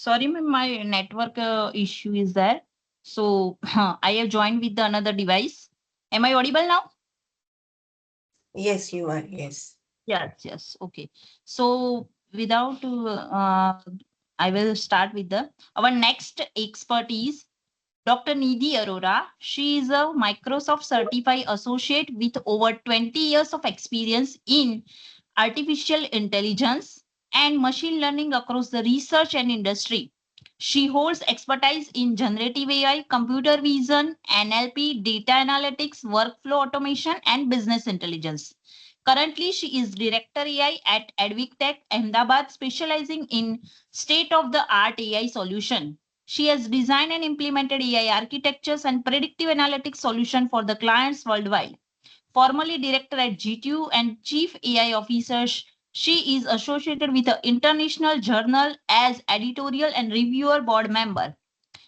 Sorry, ma'am, my network issue is there. So I have joined with the another device. Am I audible now? Yes, you are. Yes. Yes, yes. Okay. So without, I will start with the our next expertise, Dr. Nidhi Arora. She is a Microsoft certified associate with over 20 years of experience in artificial intelligence and machine learning across the research and industry. She holds expertise in generative AI, computer vision, NLP, data analytics, workflow automation, and business intelligence. Currently, she is Director AI at Advictech Ahmedabad, specializing in state-of-the-art AI solution. She has designed and implemented AI architectures and predictive analytics solution for the clients worldwide. Formerly director at GTU and chief AI officer, she is associated with the International Journal as editorial and reviewer board member.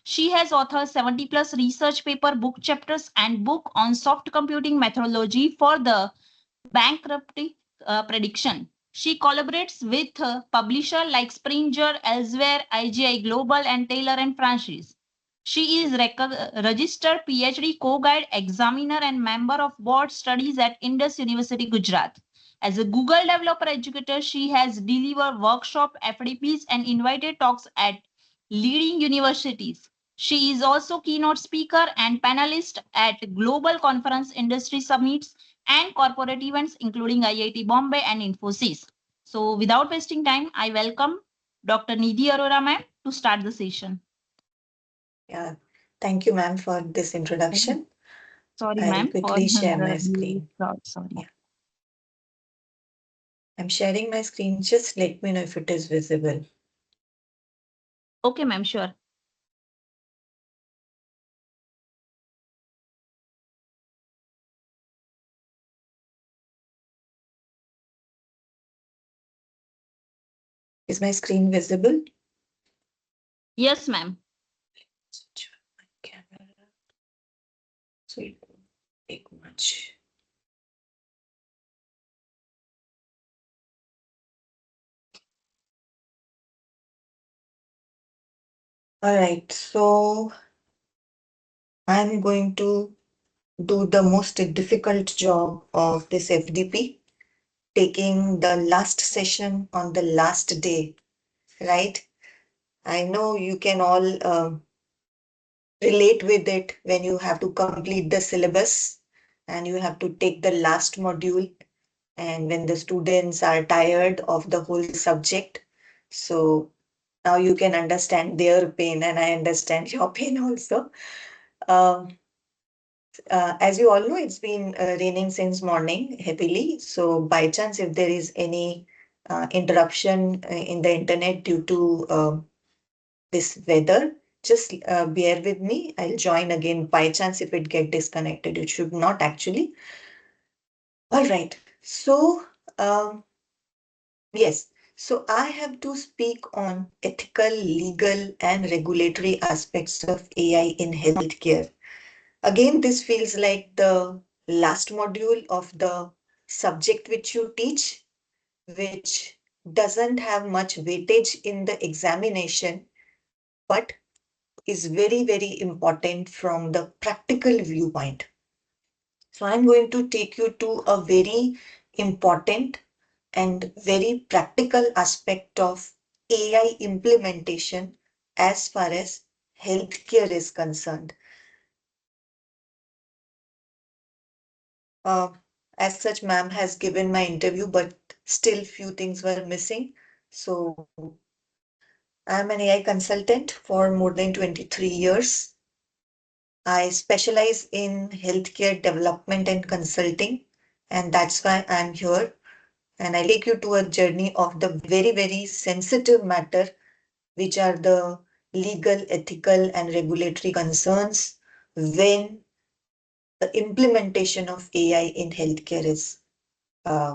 She has authored 70 plus research paper, book chapters, and book on soft computing methodology for the bankruptcy prediction. She collaborates with publishers like Springer, Elsewhere, IGI Global, and Taylor and Francis. She is registered PhD co-guide examiner and member of board studies at Indus University, Gujarat. As a Google developer educator, she has delivered workshop FDPs and invited talks at leading universities. She is also keynote speaker and panelist at global conference industry summits and corporate events including IIT Bombay and Infosys. So without wasting time, I welcome Dr. Nidhi Arora ma'am to start the session. Yeah. Thank you, ma'am, for this introduction. Sorry I'll ma'am for quickly share the my delay. screen. Sorry. Yeah. I'm sharing my screen. Just let me know if it is visible. Okay ma'am, sure. Is my screen visible? Yes ma'am. Switch on my camera. So it won't take much. All right. So I'm going to do the most difficult job of this FDP, taking the last session on the last day, right? I know you can all relate with it when you have to complete the syllabus and you have to take the last module, and when the students are tired of the whole subject. So now you can understand their pain, and I understand your pain also. Um, as you all know, it's been raining since morning heavily. So by chance, if there is any interruption in the internet due to this weather, just bear with me. I'll join again by chance if it get disconnected. It should not actually. All right. So yes. So I have to speak on ethical, legal, and regulatory aspects of AI in healthcare. Again, this feels like the last module of the subject which you teach, which doesn't have much weightage in the examination, but is very, very important from the practical viewpoint. So I'm going to take you to a very important and very practical aspect of AI implementation as far as healthcare is concerned. Uh, as such, ma'am has given my interview, but still few things were missing. So I'm an AI consultant for more than 23 years. I specialize in healthcare development and consulting, and that's why I'm here. And I take you to a journey of the very, very sensitive matter, which are the legal, ethical, and regulatory concerns when the implementation of AI in healthcare is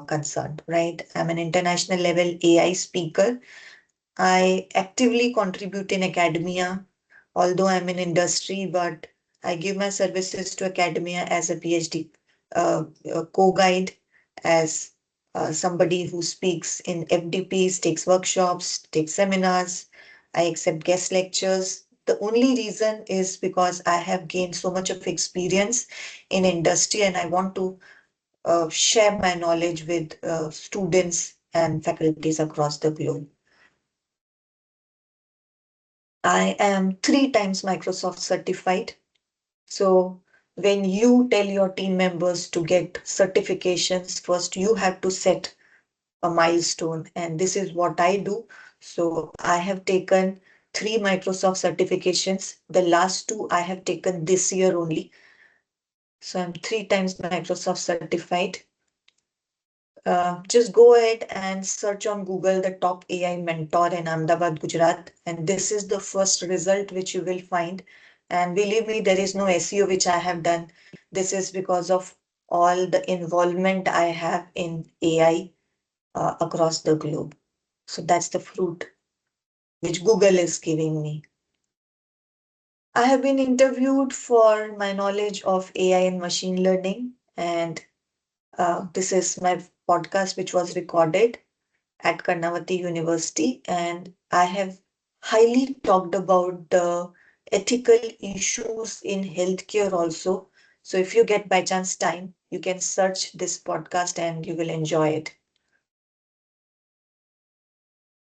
concerned, right? I'm an international level AI speaker. I actively contribute in academia, although I'm in industry, but I give my services to academia as a PhD co-guide, as somebody who speaks in FDPs, takes workshops, takes seminars. I accept guest lectures. The only reason is because I have gained so much of experience in industry and I want to share my knowledge with students and faculties across the globe. I am 3 times Microsoft certified. So when you tell your team members to get certifications, first you have to set a milestone, and this is what I do. So I have taken 3 Microsoft certifications. The last two I have taken this year only. So I'm 3 times Microsoft certified. Just go ahead and search on Google the top AI mentor in Ahmedabad, Gujarat, and this is the first result which you will find. And believe me, there is no SEO which I have done. This is because of all the involvement I have in AI across the globe. So that's the fruit which Google is giving me. I have been interviewed for my knowledge of AI and machine learning, and this is my podcast which was recorded at Karnavati University, and I have highly talked about the ethical issues in healthcare also. So if you get by chance time, you can search this podcast and you will enjoy it.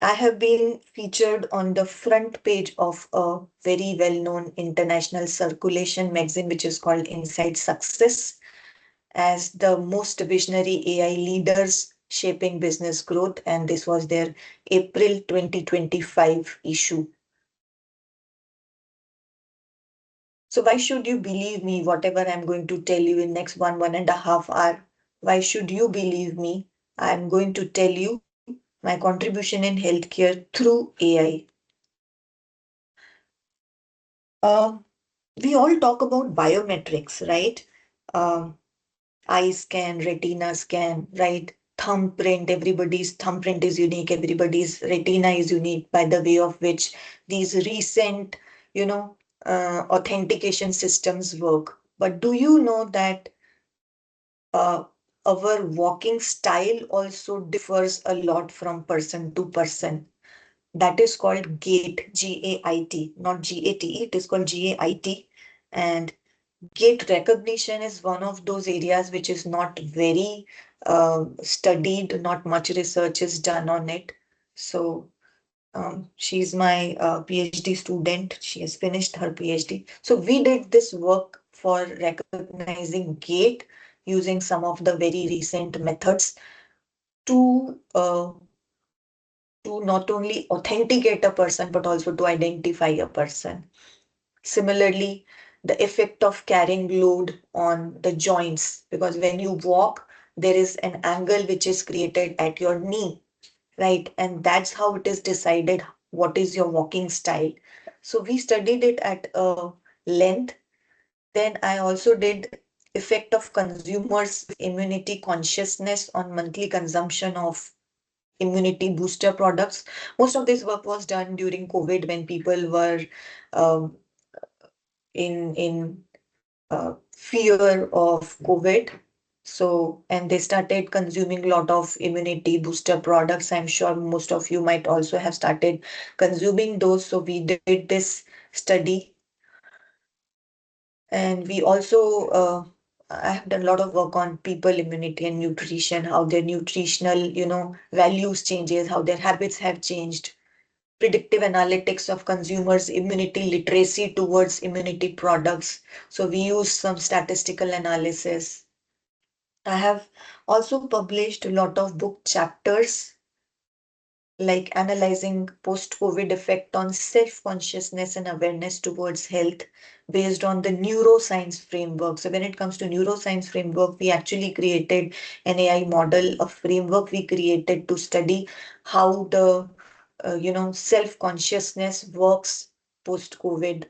I have been featured on the front page of a very well-known international circulation magazine, which is called Inside Success, as the most visionary AI leaders shaping business growth. And this was their April 2025 issue. So why should you believe me, whatever I'm going to tell you in next 1.5 hour? Why should you believe me? I'm going to tell you my contribution in healthcare through AI. Um, we all talk about biometrics, right? Um, eye scan, retina scan, right? Thumbprint, everybody's thumbprint is unique, everybody's retina is unique, by the way of which these recent, you know, authentication systems work. But do you know that uh, our walking style also differs a lot from person to person? That is called gait, Gait, not GATE, it is called GAIT. And gait recognition is one of those areas which is not very studied, not much research is done on it. So she's my PhD student. She has finished her PhD. So we did this work for recognizing gait using some of the very recent methods to not only authenticate a person but also to identify a person. Similarly, the effect of carrying load on the joints, because when you walk, there is an angle which is created at your knee, right? And that's how it is decided what is your walking style. So we studied it at a length. Then I also did effect of consumers' immunity consciousness on monthly consumption of immunity booster products. Most of this work was done during COVID when people were um, in fear of COVID. So, and they started consuming a lot of immunity booster products. I'm sure most of you might also have started consuming those. So we did this study, and we also I have done a lot of work on people immunity and nutrition, how their nutritional, values changes, how their habits have changed, predictive analytics of consumers' immunity literacy towards immunity products. So we use some statistical analysis. I have also published a lot of book chapters like analyzing post-COVID effect on self-consciousness and awareness towards health based on the neuroscience framework. So when it comes to neuroscience framework, we actually created an AI model, a framework we created to study how the self-consciousness works post-COVID,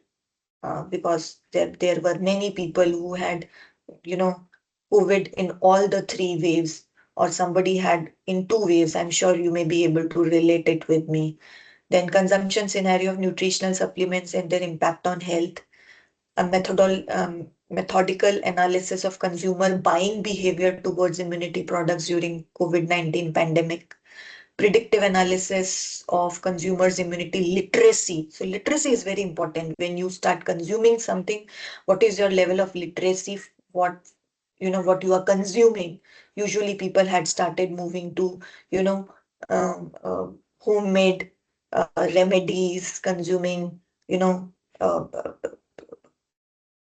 because there were many people who had, you know, COVID in all the 3 waves, or somebody had in 2 waves. I'm sure you may be able to relate it with me. Then consumption scenario of nutritional supplements and their impact on health, a methodical analysis of consumer buying behavior towards immunity products during COVID-19 pandemic, predictive analysis of consumers' immunity literacy. So literacy is very important. When you start consuming something, what is your level of literacy? What what you are consuming. Usually people had started moving to, you know, homemade remedies, consuming, you know, uh,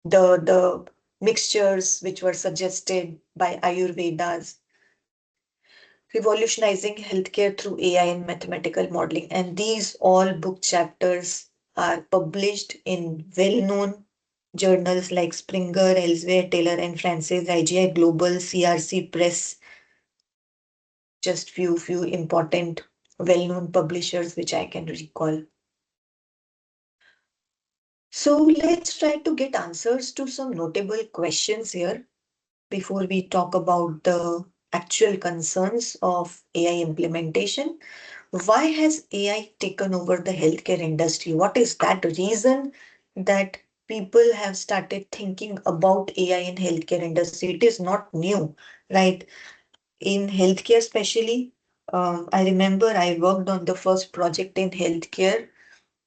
the mixtures which were suggested by Ayurvedas, revolutionizing healthcare through AI and mathematical modeling. And these all book chapters are published in well-known journals like Springer, Elsewhere, Taylor and Francis, IGI Global, CRC Press, just few important well-known publishers which I can recall. So let's try to get answers to some notable questions here before we talk about the actual concerns of AI implementation. Why has AI taken over the healthcare industry? What is that reason that people have started thinking about AI in healthcare industry? It is not new, right? In healthcare, especially, I remember I worked on the first project in healthcare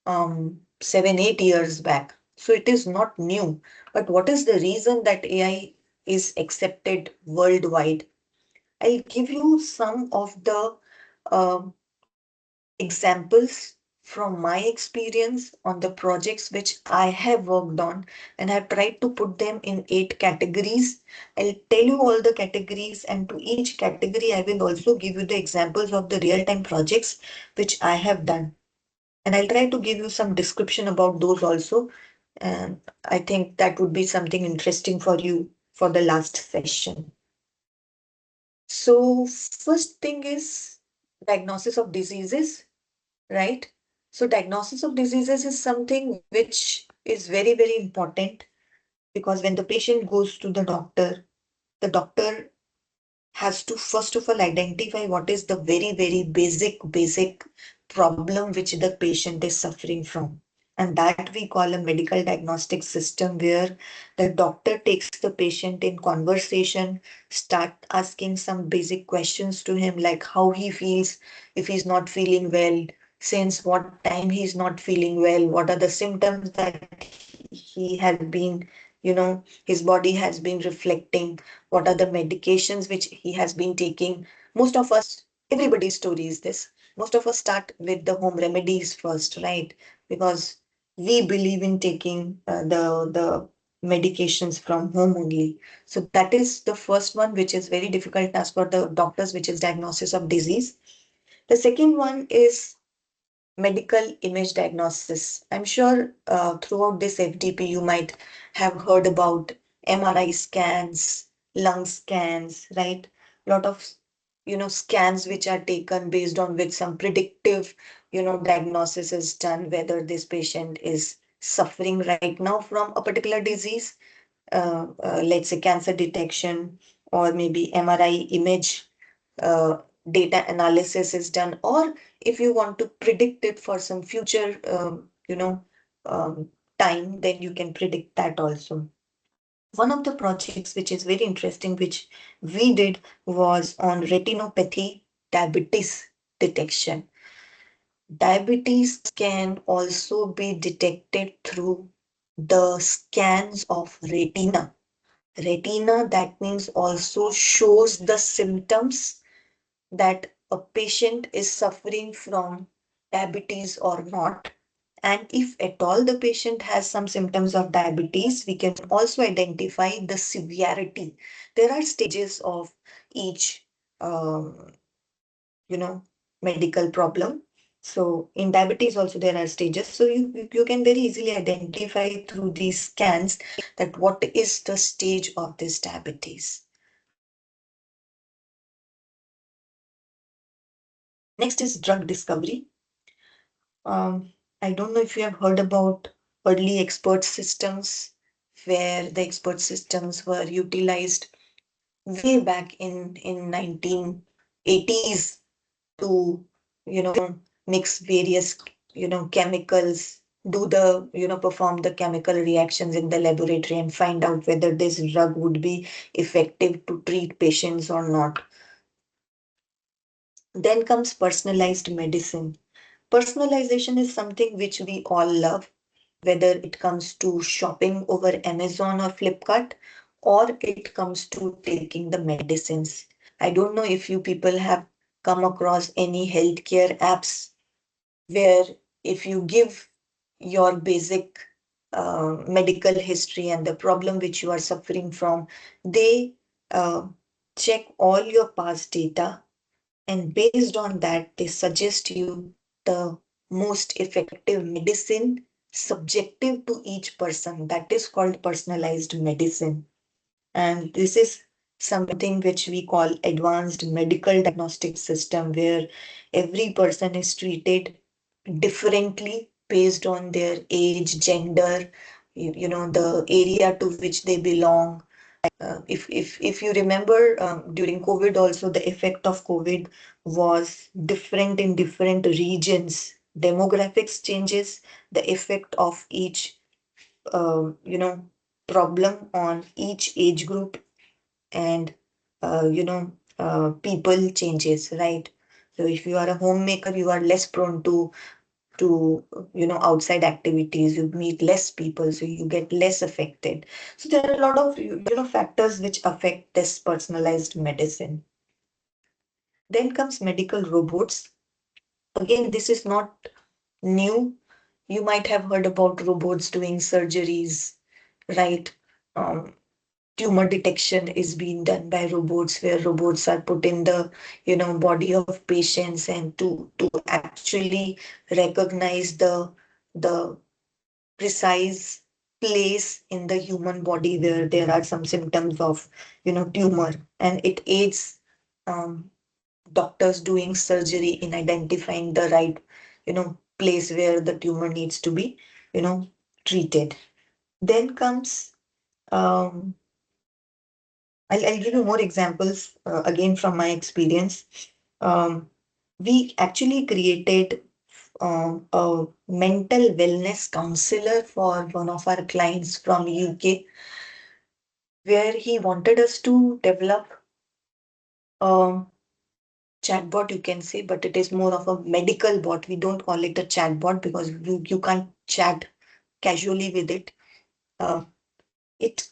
7, 8 years back. So it is not new. But what is the reason that AI is accepted worldwide? I'll give you some of the um examples from my experience on the projects which I have worked on, and I've tried to put them in 8 categories. I'll tell you all the categories, and to each category, I will also give you the examples of the real-time projects which I have done. And I'll try to give you some description about those also. And I think that would be something interesting for you for the last session. So, first thing is diagnosis of diseases, right? So diagnosis of diseases is something which is very, very important because when the patient goes to the doctor has to first of all identify what is the very, very basic problem which the patient is suffering from. And that we call a medical diagnostic system where the doctor takes the patient in conversation, start asking some basic questions to him, like how he feels, if he's not feeling well, since what time he's not feeling well, what are the symptoms that he has been, his body has been reflecting, what are the medications which he has been taking. Most of us, everybody's story is this. Most of us start with the home remedies first, right? Because we believe in taking the medications from home only. So that is the first one, which is very difficult task for the doctors, which is diagnosis of disease. The second one is medical image diagnosis. I'm sure throughout this FDP, you might have heard about MRI scans, lung scans, right? A lot of, scans which are taken based on which some predictive, diagnosis is done, whether this patient is suffering right now from a particular disease, let's say cancer detection, or maybe MRI image uh, data analysis is done, or if you want to predict it for some future, um, time, then you can predict that also. One of the projects which is very interesting, which we did, was on retinopathy diabetes detection. Diabetes can also be detected through the scans of retina. Retina, that means also shows the symptoms that a patient is suffering from diabetes or not. And if at all the patient has some symptoms of diabetes, we can also identify the severity. There are stages of each, um, you know, medical problem. So in diabetes also there are stages. So you can very easily identify through these scans that what is the stage of this diabetes. Next is drug discovery. I don't know if you have heard about early expert systems, where the expert systems were utilized way back in 1980s to, mix various, chemicals, do the, perform the chemical reactions in the laboratory and find out whether this drug would be effective to treat patients or not. Then comes personalized medicine. Personalization is something which we all love, whether it comes to shopping over Amazon or Flipkart, or it comes to taking the medicines. I don't know if you people have come across any healthcare apps where if you give your basic medical history and the problem which you are suffering from, they uh, check all your past data, and based on that, they suggest you the most effective medicine subjective to each person. That is called personalized medicine. And this is something which we call advanced medical diagnostic system, where every person is treated differently based on their age, gender, the area to which they belong. If you remember, during COVID also, the effect of COVID was different in different regions. Demographics changes, the effect of each problem on each age group, and people changes, right? So if you are a homemaker, you are less prone to outside activities, you meet less people, so you get less affected. So there are a lot of factors which affect this personalized medicine. Then comes medical robots. Again, this is not new. You might have heard about robots doing surgeries, right? um, Tumor detection is being done by robots, where robots are put in the body of patients, and to actually recognize the precise place in the human body where there are some symptoms of tumor, and it aids um, doctors doing surgery in identifying the right place where the tumor needs to be you know treated. Then comes um, I'll give you more examples again from my experience. Um, we actually created a mental wellness counselor for one of our clients from UK, where he wanted us to develop a chatbot, you can say, but it is more of a medical bot. We don't call it a chatbot because you can't chat casually with it. Uh, it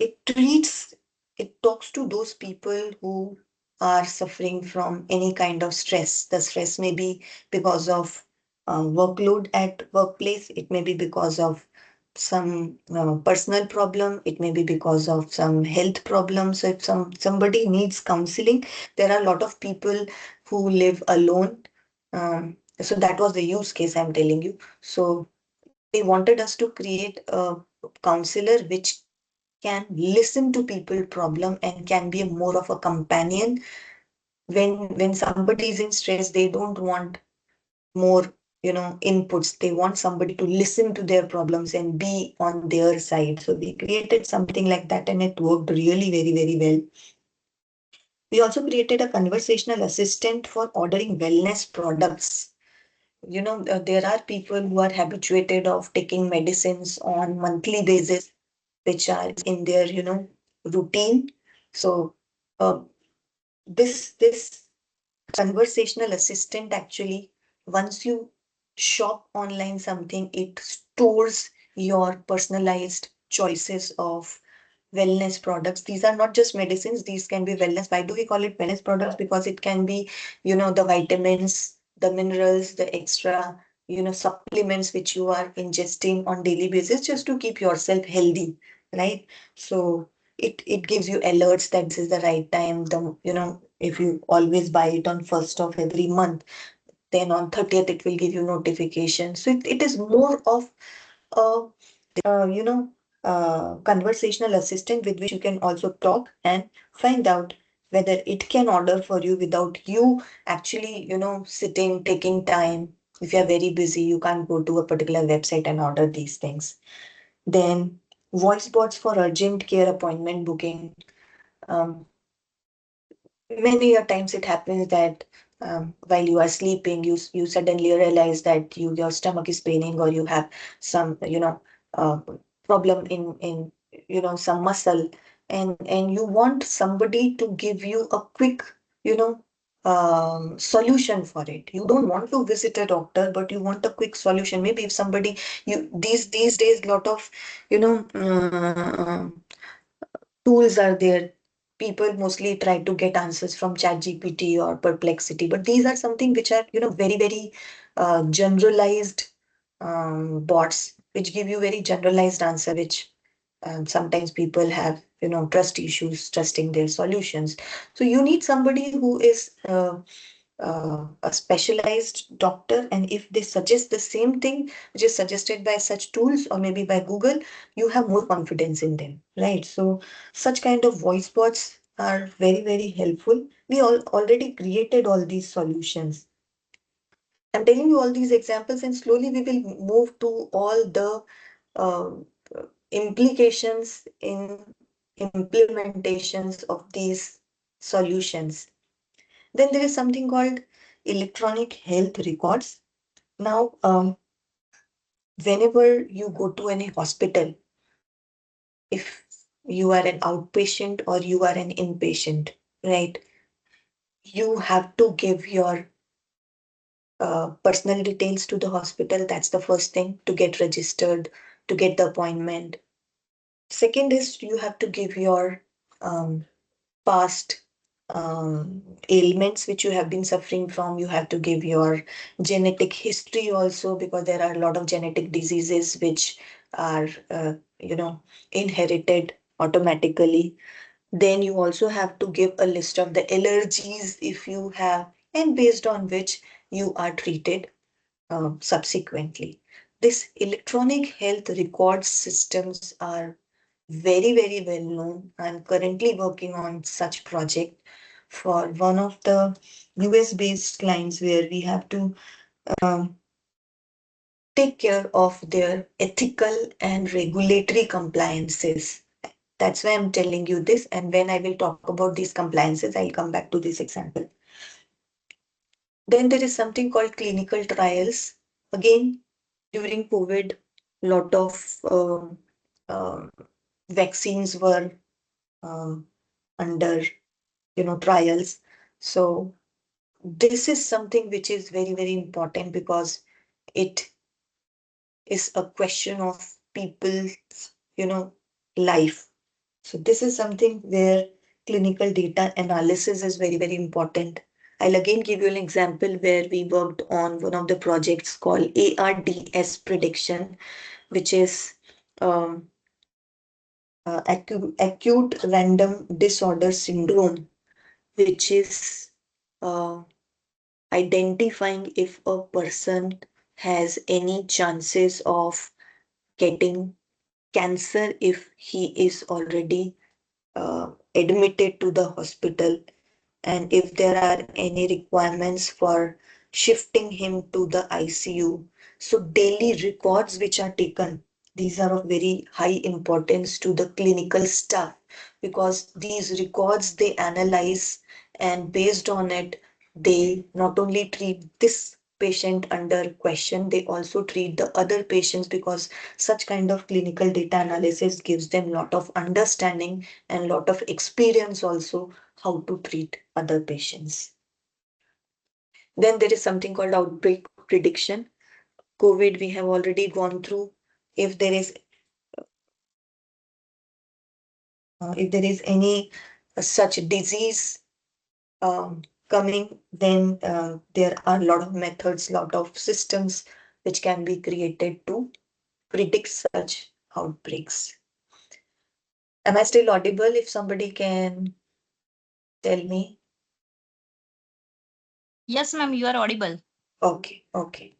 it treats, it talks to those people who are suffering from any kind of stress. The stress may be because of workload at workplace, it may be because of some personal problem, it may be because of some health problem. So if somebody needs counseling, there are a lot of people who live alone. So that was the use case I'm telling you. So they wanted us to create a counselor which can listen to people problem and can be more of a companion. When somebody is in stress, they don't want more inputs. They want somebody to listen to their problems and be on their side. So we created something like that, and it worked really very, very well. We also created a conversational assistant for ordering wellness products. There are people who are habituated of taking medicines on monthly basis, which are in their routine. So uh, this conversational assistant actually, once you shop online something, it stores your personalized choices of wellness products. These are not just medicines, these can be wellness. Why do we call it wellness products? Because it can be the vitamins, the minerals, the extra supplements which you are ingesting on daily basis just to keep yourself healthy, right? So it gives you alerts that this is the right time. The if you always buy it on first of every month, then on 30th it will give you notification. So it is more of a you know, conversational assistant with which you can also talk and find out whether it can order for you without you actually, sitting, taking time. If you're very busy, you can't go to a particular website and order these things. Then voice bots for urgent care appointment booking. Um, Many a times it happens that while you are sleeping, you suddenly realize that your stomach is paining, or you have some uh, problem in some muscle, and you want somebody to give you a quick you know solution for it. You don't want to visit a doctor, but you want a quick solution. Maybe if somebody, you these days, lot of you know tools are there. People mostly try to get answers from ChatGPT or Perplexity, but these are something which are very very generalized bots, which give you very generalized answer, which sometimes people have trust issues trusting their solutions. So you need somebody who is a specialized doctor, and if they suggest the same thing which is suggested by such tools or maybe by Google, you have more confidence in them, right? So such kind of voice bots are very very helpful. We all already created all these solutions. I'm telling you all these examples, and slowly we will move to all the uh, implications in implementations of these solutions. Then there is something called electronic health records. Now, whenever you go to any hospital, if you are an outpatient or you are an inpatient, right, you have to give your personal details to the hospital. That's the first thing, to get registered, to get the appointment. Second is you have to give your um, past ailments which you have been suffering from. You have to give your genetic history also, because there are a lot of genetic diseases which are, inherited automatically. Then you also have to give a list of the allergies if you have, and based on which you are treated subsequently. This electronic health record systems are very, very well known. I'm currently working on such project for one of the US based clients, where we have to um, take care of their ethical and regulatory compliances. That's why I'm telling you this. And when I will talk about these compliances, I'll come back to this example. Then there is something called clinical trials. Again, during COVID, lot of uh, vaccines were um, under trials. So this is something which is very very important, because it is a question of people's you know life. So this is something where clinical data analysis is very very important. I'll again give you an example where we worked on one of the projects called ARDS prediction, which is um, acute random disorder syndrome, which is uh, identifying if a person has any chances of getting cancer if he is already admitted to the hospital, and if there are any requirements for shifting him to the ICU. So daily records which are taken, these are of very high importance to the clinical staff, because these records they analyze, and based on it they not only treat this patient under question, they also treat the other patients, because such kind of clinical data analysis gives them lot of understanding and lot of experience also how to treat other patients. Then there is something called outbreak prediction. COVID, we have already gone through. If there is any such disease coming, then there are a lot of methods, lot of systems which can be created to predict such outbreaks. Am I still audible? If somebody can tell me. Yes, ma'am, you are audible. Okay, okay.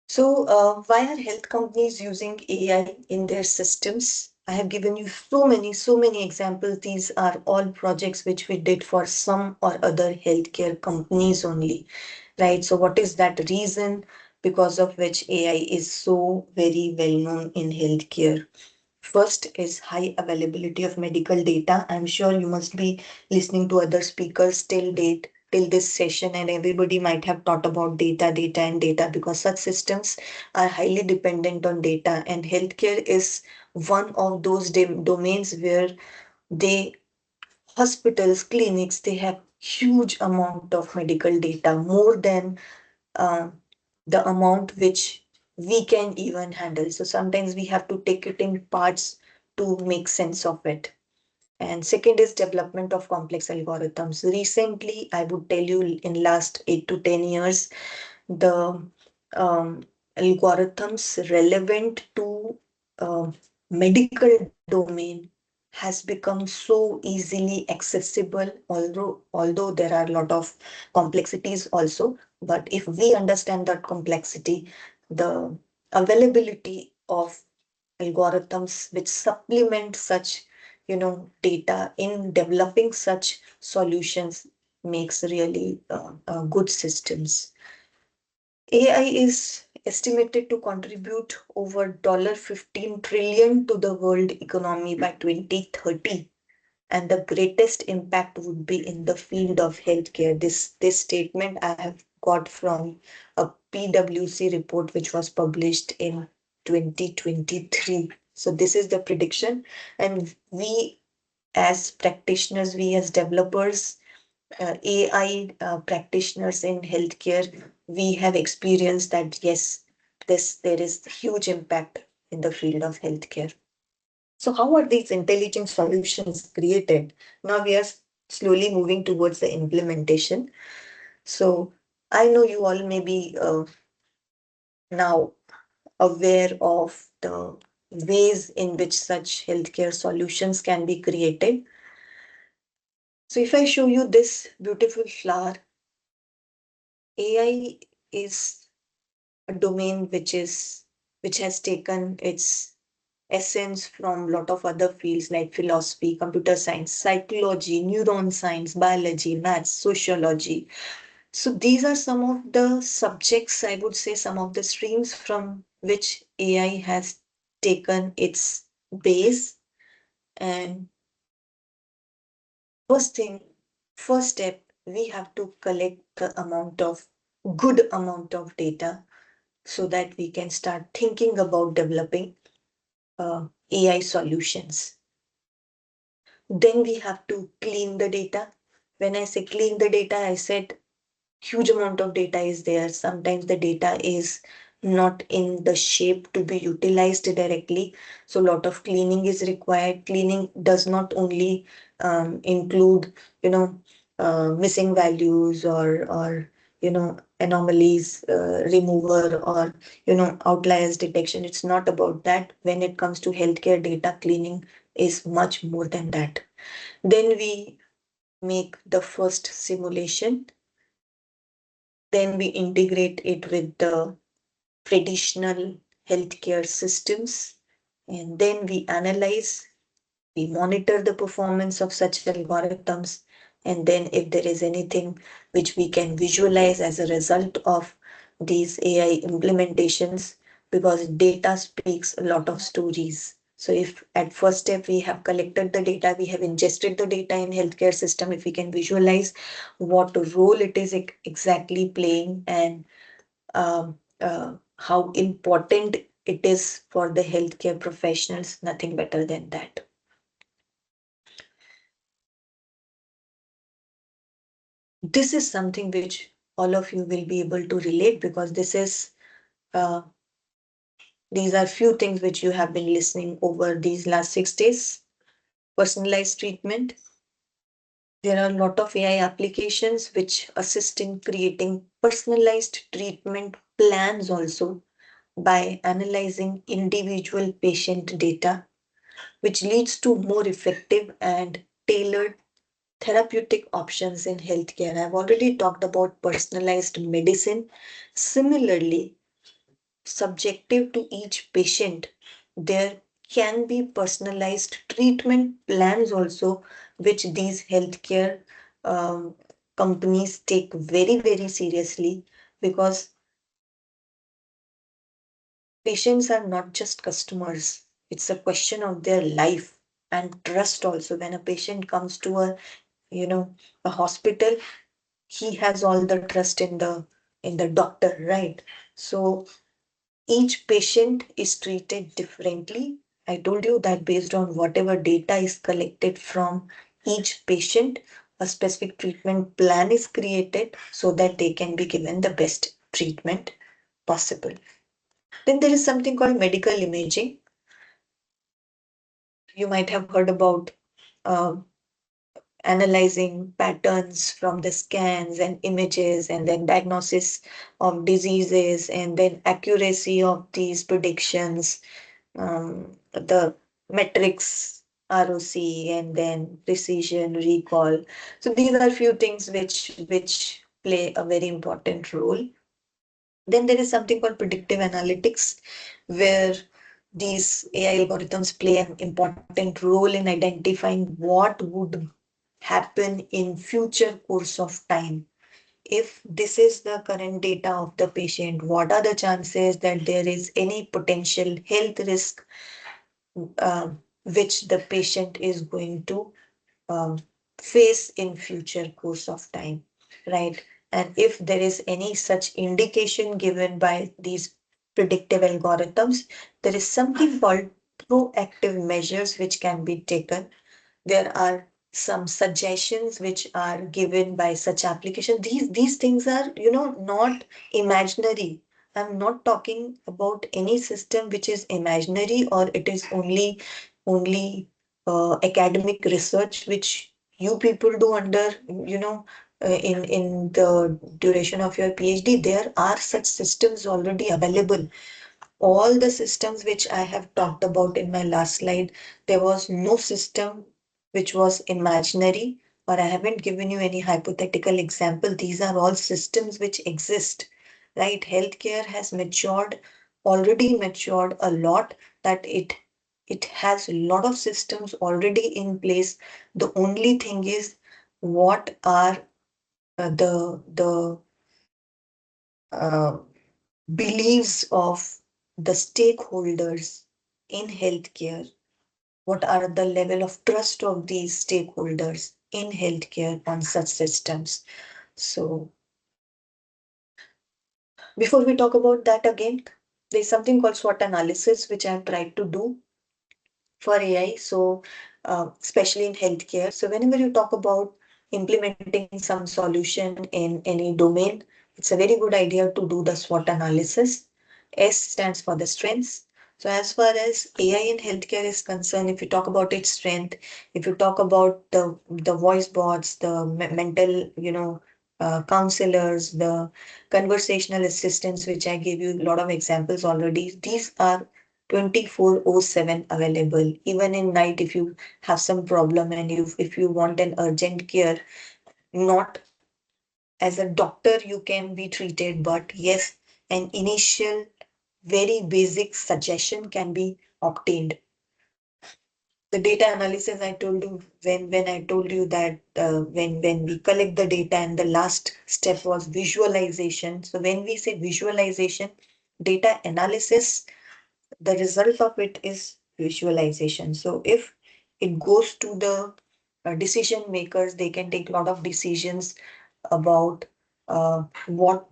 So, why are health companies using AI in their systems? I have given you so many examples. These are all projects which we did for some or other healthcare companies only, right? So, what is that reason because of which AI is so very well known in healthcare? First is high availability of medical data. I'm sure you must be listening to other speakers till date, till this session, and everybody might have thought about data, data, and data, because such systems are highly dependent on data. And healthcare is one of those domains where They hospitals, clinics, they have huge amount of medical data, more than uh, the amount which we can even handle. So sometimes we have to take it in parts to make sense of it. And second is development of complex algorithms. Recently, I would tell you in last 8 to 10 years, the um, algorithms relevant to medical domain has become so easily accessible, although there are a lot of complexities also. But if we understand that complexity, the availability of algorithms which supplement such, data in developing such solutions makes really good systems. AI is estimated to contribute over $15 trillion to the world economy by 2030, and the greatest impact would be in the field of healthcare. This statement I have got from a PwC report which was published in 2023. So this is the prediction, and we as practitioners, we as developers, AI practitioners in healthcare, we have experienced that yes, this there is huge impact in the field of healthcare. So how are these intelligent solutions created? Now we are slowly moving towards the implementation. So I know you all may be now aware of the ways in which such healthcare solutions can be created. So if I show you this beautiful flower, AI is a domain which has taken its essence from a lot of other fields like philosophy, computer science, psychology, neuron science, biology, maths, sociology. So these are some of the subjects, I would say, some of the streams from which AI has taken its base. And first thing, first step, we have to collect the good amount of data so that we can start thinking about developing AI solutions. Then we have to clean the data. When I say clean the data, I said huge amount of data is there. Sometimes the data is not in the shape to be utilized directly. So a lot of cleaning is required. Cleaning does not only include, missing values or anomalies remover or outliers detection. It's not about that. When it comes to healthcare data, cleaning is much more than that. Then we make the first simulation, then we integrate it with the traditional healthcare systems, and then we analyze, we monitor the performance of such algorithms, and then if there is anything which we can visualize as a result of these AI implementations, because data speaks a lot of stories. So if at first step we have collected the data, we have ingested the data in healthcare system, if we can visualize what role it is exactly playing and how important it is for the healthcare professionals, nothing better than that. This is something which all of you will be able to relate, because uh, these are few things which you have been listening over these last 6 days. Personalized treatment. There are a lot of AI applications which assist in creating personalized treatment plans also by analyzing individual patient data, which leads to more effective and tailored therapeutic options in healthcare. I've already talked about personalized medicine. Similarly, subjective to each patient, there can be personalized treatment plans also, which these healthcare um, companies take very, very seriously, because patients are not just customers. It's a question of their life and trust also. When a patient comes to you know, a hospital, he has all the trust in the doctor, right? So each patient is treated differently, I told you that based on whatever data is collected from each patient, a specific treatment plan is created so that they can be given the best treatment possible. Then there is something called medical imaging. You might have heard about uh, analyzing patterns from the scans and images, and then diagnosis of diseases, and then accuracy of these predictions, the metrics, ROC, and then precision, recall. So these are few things which play a very important role. Then there is something called predictive analytics, where these AI algorithms play an important role in identifying what would happen in future course of time. If this is the current data of the patient, what are the chances that there is any potential health risk uh, which the patient is going to um, face in future course of time, right? And if there is any such indication given by these predictive algorithms, there is something called proactive measures which can be taken. There are some suggestions which are given by such application. These things are, not imaginary. I'm not talking about any system which is imaginary, or it is only academic research which you people do under, in the duration of your PhD. There are such systems already available. All the systems which I have talked about in my last slide, there was no system which was imaginary, or I haven't given you any hypothetical example. These are all systems which exist, right? Healthcare has already matured a lot, that it has a lot of systems already in place. The only thing is, what are the uh, beliefs of the stakeholders in healthcare? What are the level of trust of these stakeholders in healthcare on such systems? So before we talk about that again, there's something called SWOT analysis, which I've tried to do for AI. So, especially in healthcare. So, whenever you talk about implementing some solution in any domain, it's a very good idea to do the SWOT analysis. S stands for the strengths. So, as far as AI in healthcare is concerned, if you talk about its strength, if you talk about the voice bots, the mental, counselors, the conversational assistants, which I gave you a lot of examples already, these are 24/7 available. Even in night, if you have some problem and if you want an urgent care, not as a doctor you can be treated, but yes, an initial very basic suggestion can be obtained. The data analysis, I told you, when I told you that when we collect the data, and the last step was visualization. So when we say visualization, data analysis, the result of it is visualization. So if it goes to the decision makers, they can take a lot of decisions about what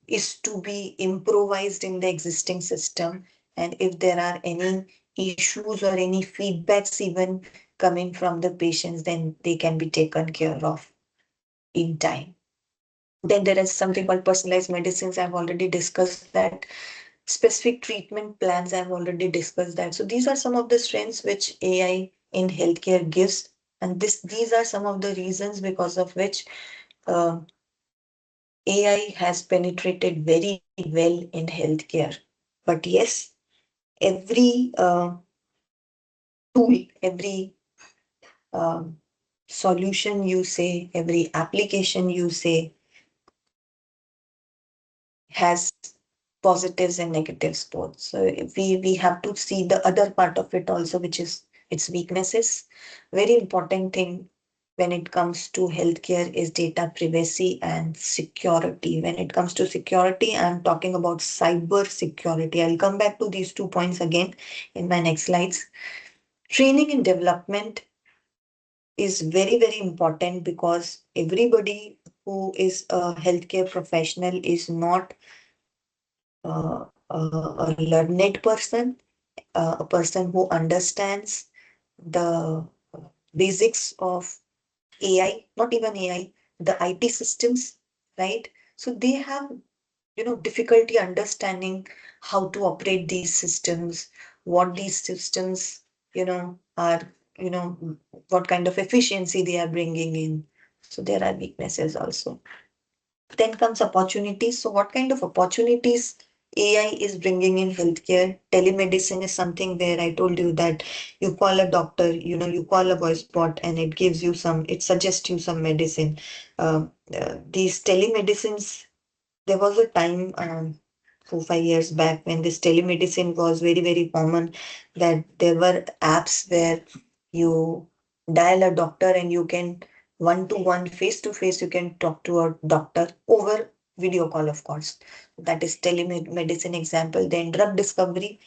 is to be improvised in the existing system, and if there are any issues or any feedbacks even coming from the patients, then they can be taken care of in time. Then there is something called personalized medicines. I've already discussed that. Specific treatment plans, I've already discussed that. So these are some of the strengths which AI in healthcare gives. And these are some of the reasons because of which uh, AI has penetrated very well in healthcare. But yes, every tool, every um, solution you say, every application you say has positives and negatives both. So if we have to see the other part of it also, which is its weaknesses. Very important thing when it comes to healthcare is data privacy and security. When it comes to security, I'm talking about cyber security. I'll come back to these 2 points again in my next slides. Training and development is very, very important, because everybody who is a healthcare professional is not a learned person. a person who understands the basics of AI, not even AI, the IT systems, right? So they have, difficulty understanding how to operate these systems, what these systems, are, you know, what kind of efficiency they are bringing in. So there are weaknesses also. Then comes opportunities. So what kind of opportunities AI is bringing in healthcare? Telemedicine is something where I told you that you call a doctor, you call a voice bot and it gives you it suggests you some medicine. These telemedicines, there was a time 4 5 years back when this telemedicine was very very common, that there were apps where you dial a doctor and you can one to one, face to face, you can talk to a doctor over video call, of course. That is telemedicine example. Then drug discovery.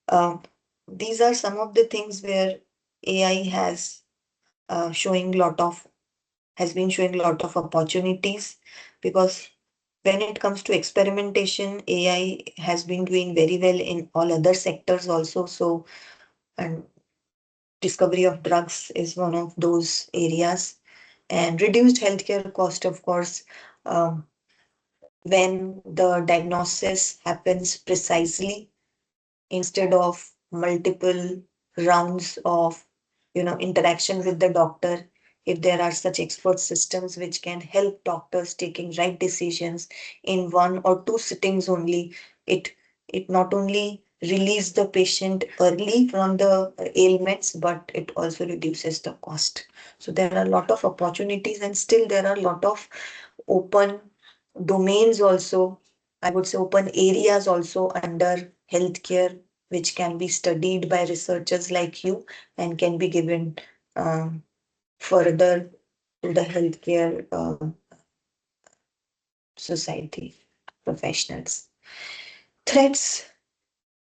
um, these are some of the things where AI showing lot of has been showing a lot of opportunities, because when it comes to experimentation, AI has been doing very well in all other sectors also. So, and discovery of drugs is one of those areas. And reduced healthcare cost, of course, um, when the diagnosis happens precisely instead of multiple rounds of interaction with the doctor. If there are such expert systems which can help doctors taking right decisions in one or two sittings only, it it not only relieves the patient early from the ailments, but it also reduces the cost. So there are a lot of opportunities, and still there are a lot of open domains also, I would say open areas also under healthcare, which can be studied by researchers like you and can be given um, further to the healthcare society professionals. Threats,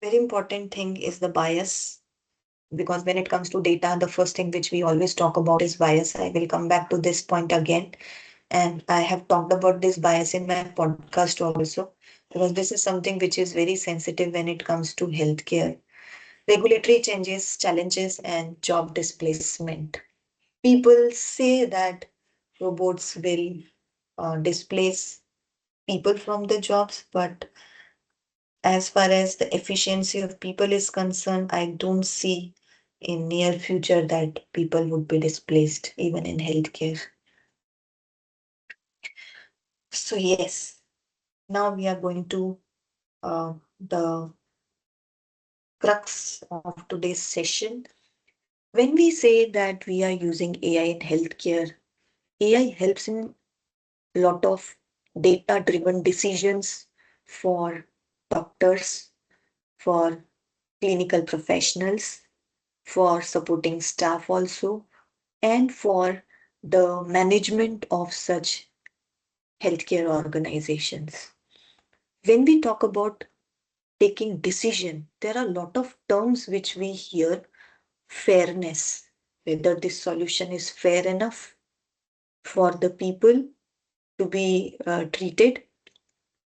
very important thing is the bias, because when it comes to data, the first thing which we always talk about is bias. I will come back to this point again. And I have talked about this bias in my podcast also, because this is something which is very sensitive when it comes to healthcare. Regulatory changes, challenges, and job displacement. People say that robots will displace people from the jobs, but as far as the efficiency of people is concerned, I don't see in near future that people would be displaced even in healthcare. So yes, now we are going to the crux of today's session. When we say that we are using AI in healthcare, AI helps in a lot of data driven decisions for doctors, for clinical professionals, for supporting staff also, and for the management of such healthcare organizations. When we talk about taking decision, there are a lot of terms which we hear. Fairness, whether this solution is fair enough for the people to be treated.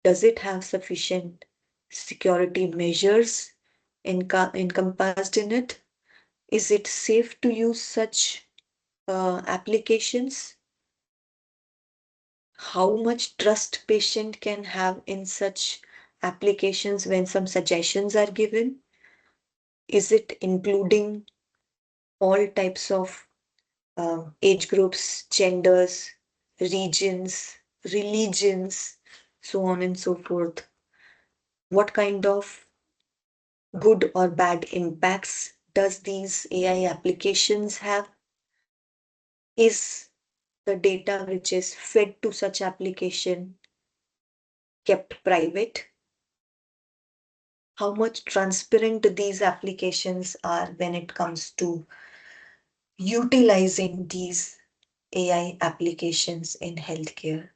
Does it have sufficient security measures encompassed in it? Is it safe to use such applications? How much trust patient can have in such applications when some suggestions are given? Is it including all types of age groups, genders, regions, religions, so on and so forth? What kind of good or bad impacts does these AI applications have? Is the data which is fed to such application kept private? How much transparent these applications are when it comes to utilizing these AI applications in healthcare?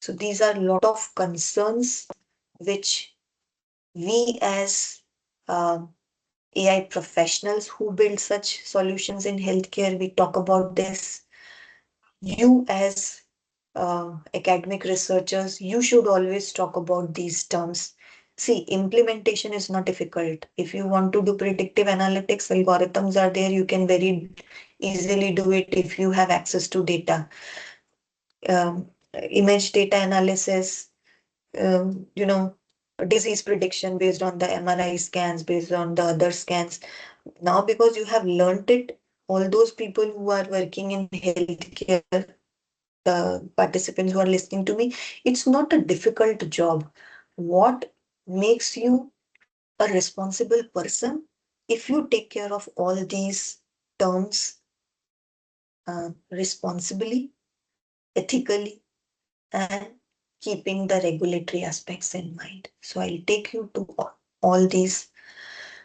So these are a lot of concerns which we as AI professionals who build such solutions in healthcare, we talk about this. You as academic researchers, you should always talk about these terms, See, implementation is not difficult. If you want to do predictive analytics, algorithms are there. You can very easily do it if you have access to data. Um, Image data analysis, you know, disease prediction based on the MRI scans, based on the other scans. Now, because you have learned it, all those people who are working in healthcare, the participants who are listening to me, it's not a difficult job. What makes you a responsible person? If you take care of all these terms responsibly, ethically, and keeping the regulatory aspects in mind. So I'll take you to all these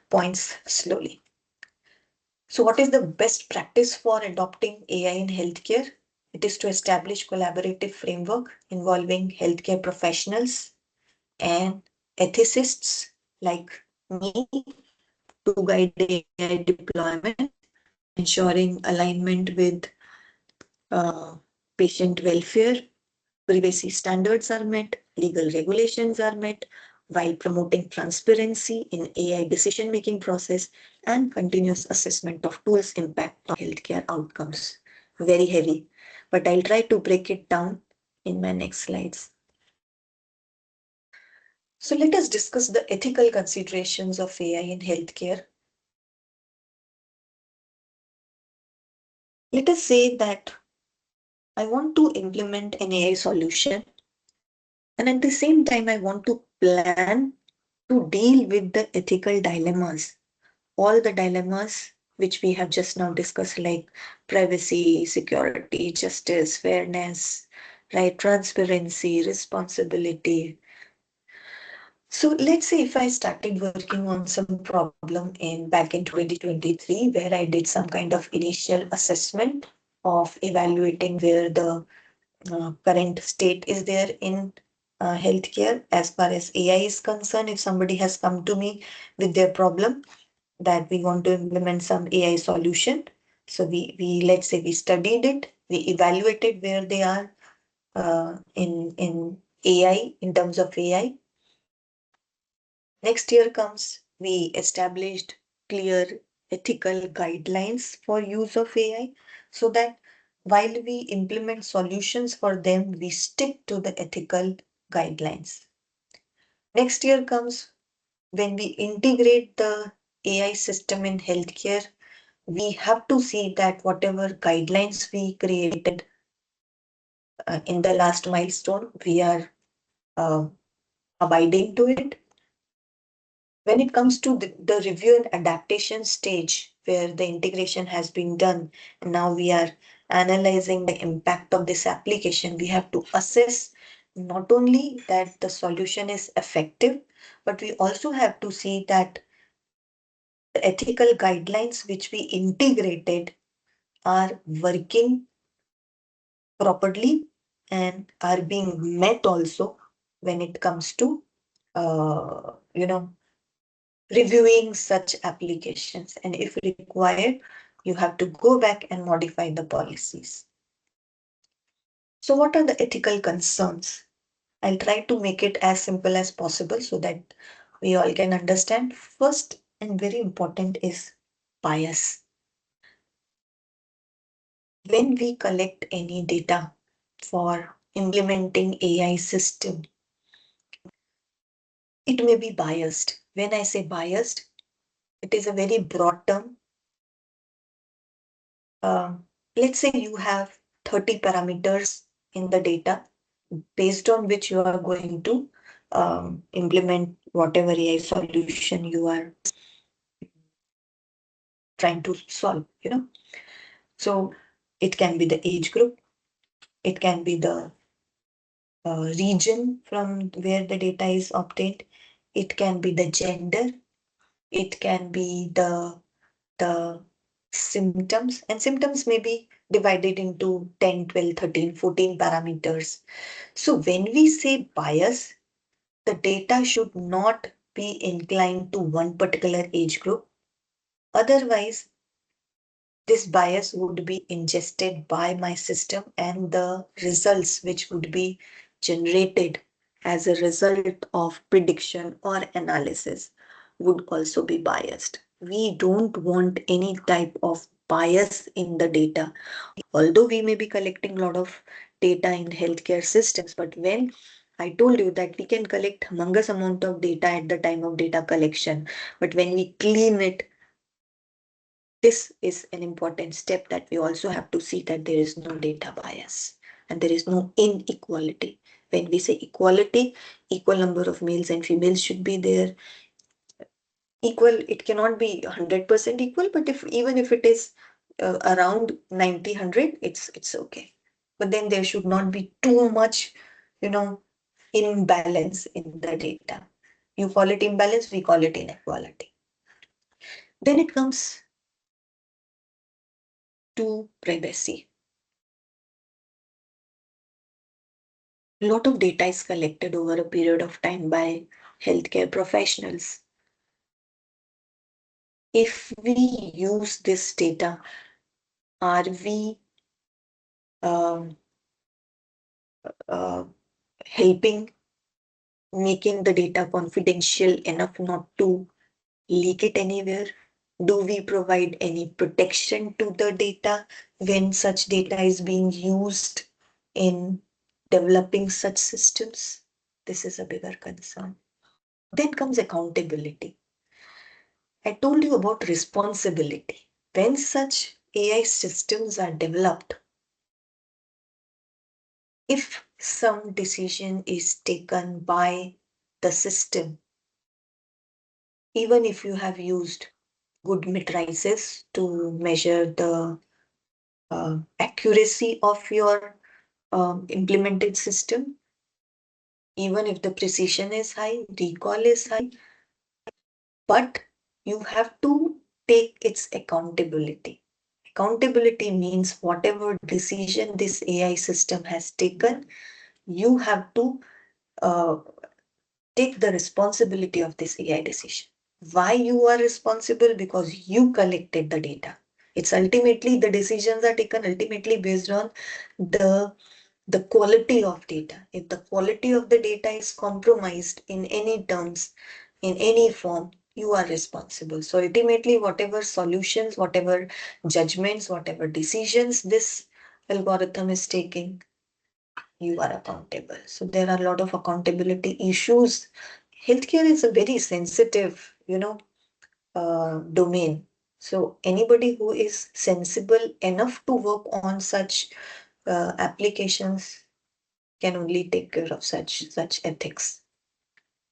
points slowly. So what is the best practice for adopting AI in healthcare? It is to establish collaborative framework involving healthcare professionals and ethicists like me to guide AI deployment, ensuring alignment with uh, patient welfare, privacy standards are met, legal regulations are met, while promoting transparency in AI decision-making process and continuous assessment of tools' impact on healthcare outcomes. Very heavy, but I'll try to break it down in my next slides. So let us discuss the ethical considerations of AI in healthcare. Let us say that I want to implement an AI solution, and at the same time, I want to plan to deal with the ethical dilemmas, all the dilemmas which we have just now discussed, like privacy, security, justice, fairness, right, transparency, responsibility. So let's say if I started working on some problem in back in 2023, where I did some kind of initial assessment of evaluating where the current state is there in healthcare as far as AI is concerned. If somebody has come to me with their problem that we want to implement some AI solution, so we let's say we studied it, we evaluated where they are in AI in terms of AI. Next year comes, we established clear ethical guidelines for use of AI so that while we implement solutions for them, we stick to the ethical guidelines. Next year comes when we integrate the AI system in healthcare, we have to see that whatever guidelines we created in the last milestone, we are uh, abiding to it. When it comes to the review and adaptation stage, where the integration has been done, and now we are analyzing the impact of this application, we have to assess not only that the solution is effective, but we also have to see that the ethical guidelines which we integrated are working properly and are being met also when it comes to reviewing such applications, and if required, you have to go back and modify the policies. So what are the ethical concerns? I'll try to make it as simple as possible so that we all can understand. First and very important is bias. When we collect any data for implementing AI system, it may be biased. When I say biased, it is a very broad term. Let's say you have 30 parameters in the data based on which you are going to implement whatever AI solution you are trying to solve, So it can be the age group, it can be the region from where the data is obtained, it can be the gender, it can be the symptoms, and symptoms may be divided into 10, 12, 13, 14 parameters. So when we say bias, the data should not be inclined to one particular age group. Otherwise, this bias would be ingested by my system and the results which would be generated as a result of prediction or analysis would also be biased. We don't want any type of bias in the data. Although we may be collecting a lot of data in healthcare systems, but when I told you that we can collect humongous amount of data at the time of data collection, but when we clean it, this is an important step that we also have to see that there is no data bias and there is no inequality. When we say equality, equal number of males and females should be there. Equal, it cannot be 100% equal, but if even if it is around 90-100, it's okay. But then there should not be too much, you know, imbalance in the data. You call it imbalance, we call it inequality. Then it comes to privacy. A lot of data is collected over a period of time by healthcare professionals. If we use this data, are we um, uh, helping making the data confidential enough not to leak it anywhere? Do we provide any protection to the data when such data is being used in developing such systems? This is a bigger concern. Then comes accountability. I told you about responsibility. When such AI systems are developed, if some decision is taken by the system, even if you have used good matrices to measure the accuracy of your implemented system, even if the precision is high, recall is high, but you have to take its accountability. Accountability means whatever decision this AI system has taken, you have to uh, take the responsibility of this AI decision. Why you are responsible? Because you collected the data. It's ultimately the decisions are taken ultimately based on the the quality of data. If the quality of the data is compromised in any terms, in any form, you are responsible. So ultimately, whatever solutions, whatever judgments, whatever decisions this algorithm is taking, you are accountable. So there are a lot of accountability issues. Healthcare is a very sensitive, domain. So anybody who is sensible enough to work on such applications can only take care of such ethics.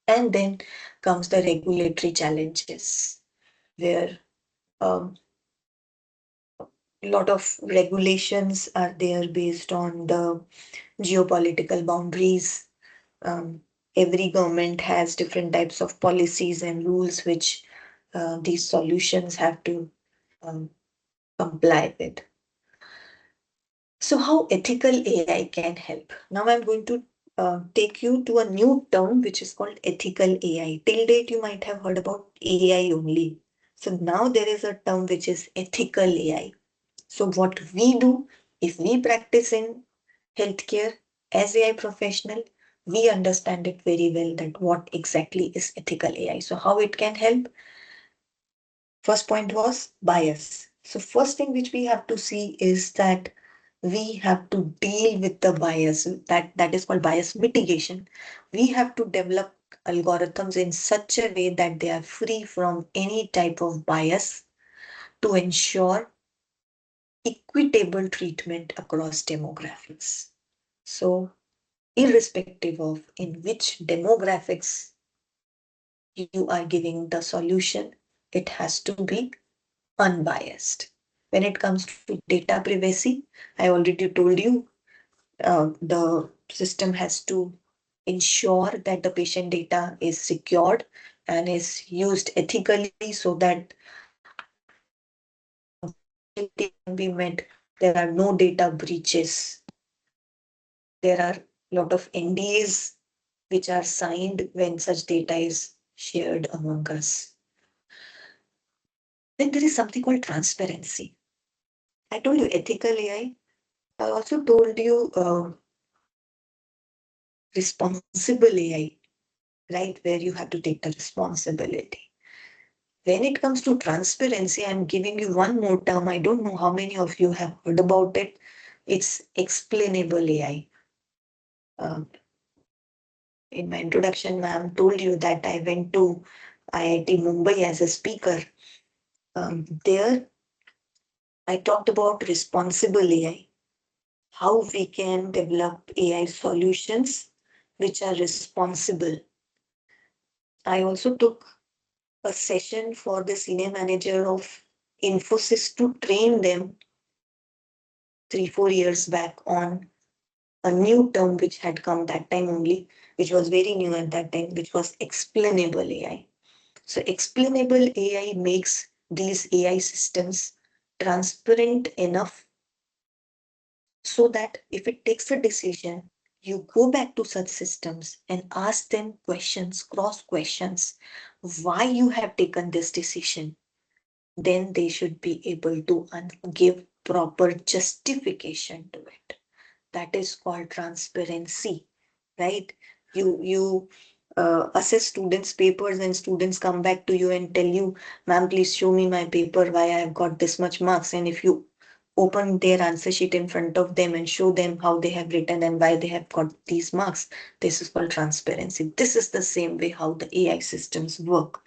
And then comes the regulatory challenges, where a lot of regulations are there based on the geopolitical boundaries. Um, every government has different types of policies and rules which these solutions have to um, comply with. So, how ethical AI can help? Now, I'm going to take you to a new term which is called ethical AI. Till date, you might have heard about AI only. So, now there is a term which is ethical AI. So, what we do, if we practice in healthcare as AI professional, we understand it very well that what exactly is ethical AI. So, how it can help? First point was bias. So first thing which we have to see is that we have to deal with the bias that is called bias mitigation. We have to develop algorithms in such a way that they are free from any type of bias to ensure equitable treatment across demographics. So irrespective of in which demographics you are giving the solution, it has to be unbiased. When it comes to data privacy, I already told you the system has to ensure that the patient data is secured and is used ethically so that confidentiality can be met. There are no data breaches. There are a lot of NDAs which are signed when such data is shared among us. Then there is something called transparency. I told you ethical AI. I also told you responsible AI, right? Where you have to take the responsibility. When it comes to transparency, I'm giving you one more term. I don't know how many of you have heard about it. It's explainable AI. Um, in my introduction, ma'am told you that I went to IIT Mumbai as a speaker. There, I talked about responsible AI, how we can develop AI solutions which are responsible. I also took a session for the senior manager of Infosys to train them 3, 4 years back on a new term which had come that time only, which was very new at that time, which was explainable AI. So, explainable AI makes these AI systems transparent enough so that if it takes a decision, you go back to such systems and ask them questions, cross questions, why you have taken this decision. Then they should be able to give proper justification to it. That is called transparency, right? You assess students papers and students come back to you and tell you, ma'am, please show me my paper why I have got this much marks. And if you open their answer sheet in front of them and show them how they have written and why they have got these marks, this is called transparency. This is the same way how the AI systems work,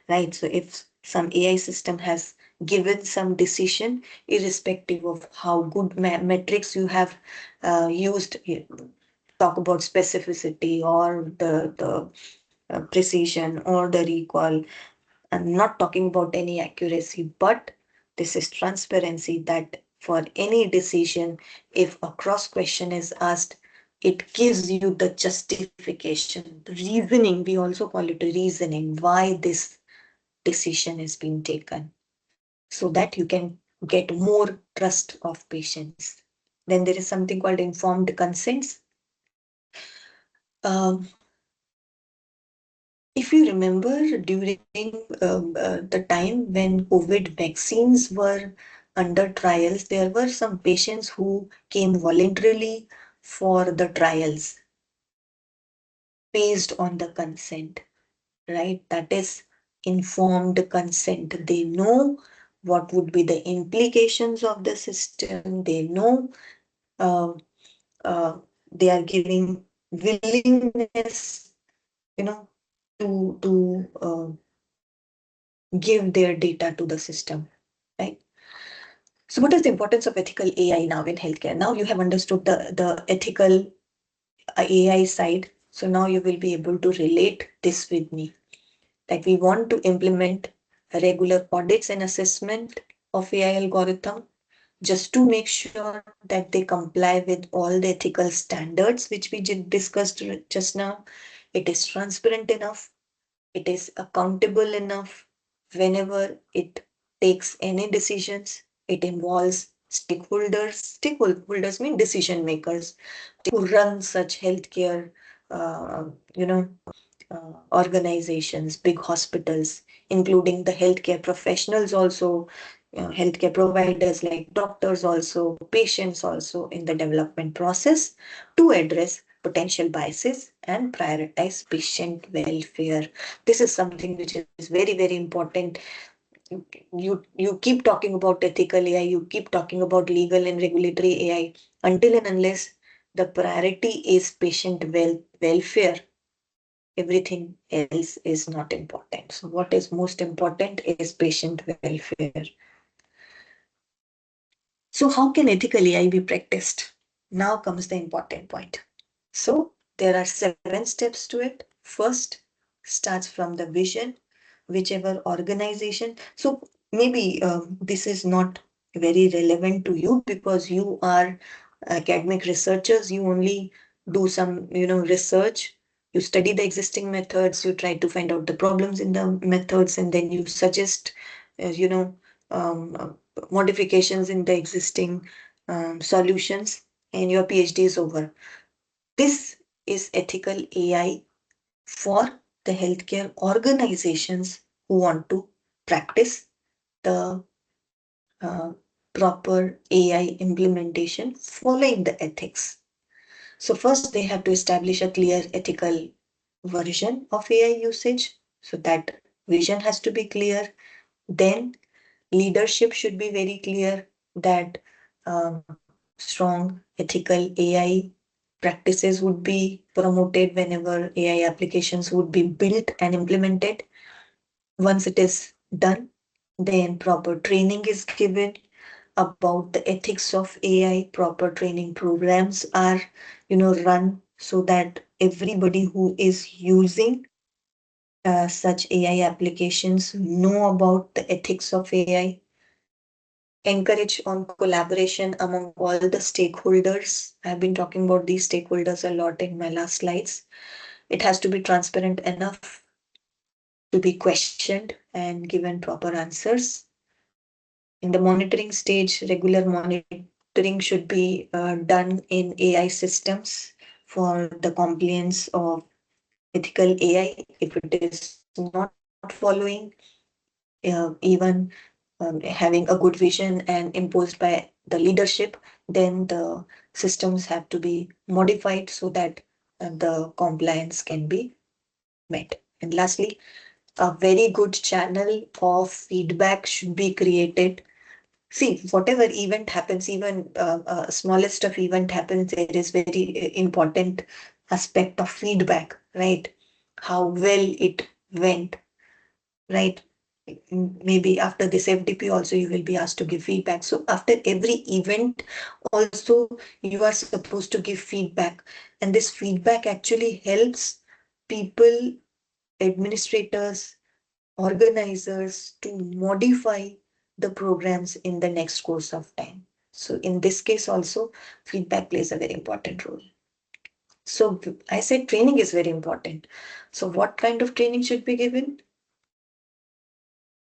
right? So if some AI system has given some decision, irrespective of how good metrics you have used, talk about specificity or the precision or the recall. I'm not talking about any accuracy, but this is transparency that for any decision, if a cross question is asked, it gives you the justification, the reasoning. We also call it reasoning why this decision is being taken, so that you can get more trust of patients. Then there is something called informed consents. Um, if you remember during the time when COVID vaccines were under trials, there were some patients who came voluntarily for the trials based on the consent, right? That is informed consent. They know what would be the implications of the system. They know uh, uh, they are giving willingness, you know, to give their data to the system, right? So, what is the importance of ethical AI now in healthcare? Now you have understood the ethical AI side. So now you will be able to relate this with me. Like we want to implement regular audits and assessment of AI algorithm just to make sure that they comply with all the ethical standards which we discussed just now. It is transparent enough, it is accountable enough. Whenever it takes any decisions, it involves stakeholders. Stakeholders mean decision makers who run such healthcare, uh, you know, organizations, big hospitals, including the healthcare professionals also, healthcare providers like doctors also, patients also in the development process to address potential biases and prioritize patient welfare. This is something which is very, very important. You keep talking about ethical AI, you keep talking about legal and regulatory AI until and unless the priority is patient welfare, everything else is not important. So what is most important is patient welfare. So how can ethical AI be practiced? Now comes the important point. So there are 7 steps to it. First starts from the vision, whichever organization. So maybe this is not very relevant to you because you are academic researchers. You only do some, research. You study the existing methods. You try to find out the problems in the methods, and then you suggest, uh, you know, modifications in the existing solutions, and your PhD is over. This is ethical AI for the healthcare organizations who want to practice the uh, proper AI implementation following the ethics. So first they have to establish a clear ethical version of AI usage. So that vision has to be clear. Then leadership should be very clear that strong ethical AI practices would be promoted whenever AI applications would be built and implemented. Once it is done, then proper training is given about the ethics of AI. Proper training programs are, run so that everybody who is using such AI applications know about the ethics of AI. Encourage on collaboration among all the stakeholders. I've been talking about these stakeholders a lot in my last slides. It has to be transparent enough to be questioned and given proper answers. In the monitoring stage, regular monitoring should be done in AI systems for the compliance of ethical AI. If it is not following, even having a good vision and imposed by the leadership, then the systems have to be modified so that the compliance can be met. And lastly, a very good channel of feedback should be created. See, whatever event happens, even smallest of event happens, there is very important aspect of feedback, right? How well it went, right? Maybe after this FDP also you will be asked to give feedback. So after every event also you are supposed to give feedback. And this feedback actually helps people, administrators, organizers to modify the programs in the next course of time. So in this case also, feedback plays a very important role. So I said training is very important. So what kind of training should be given?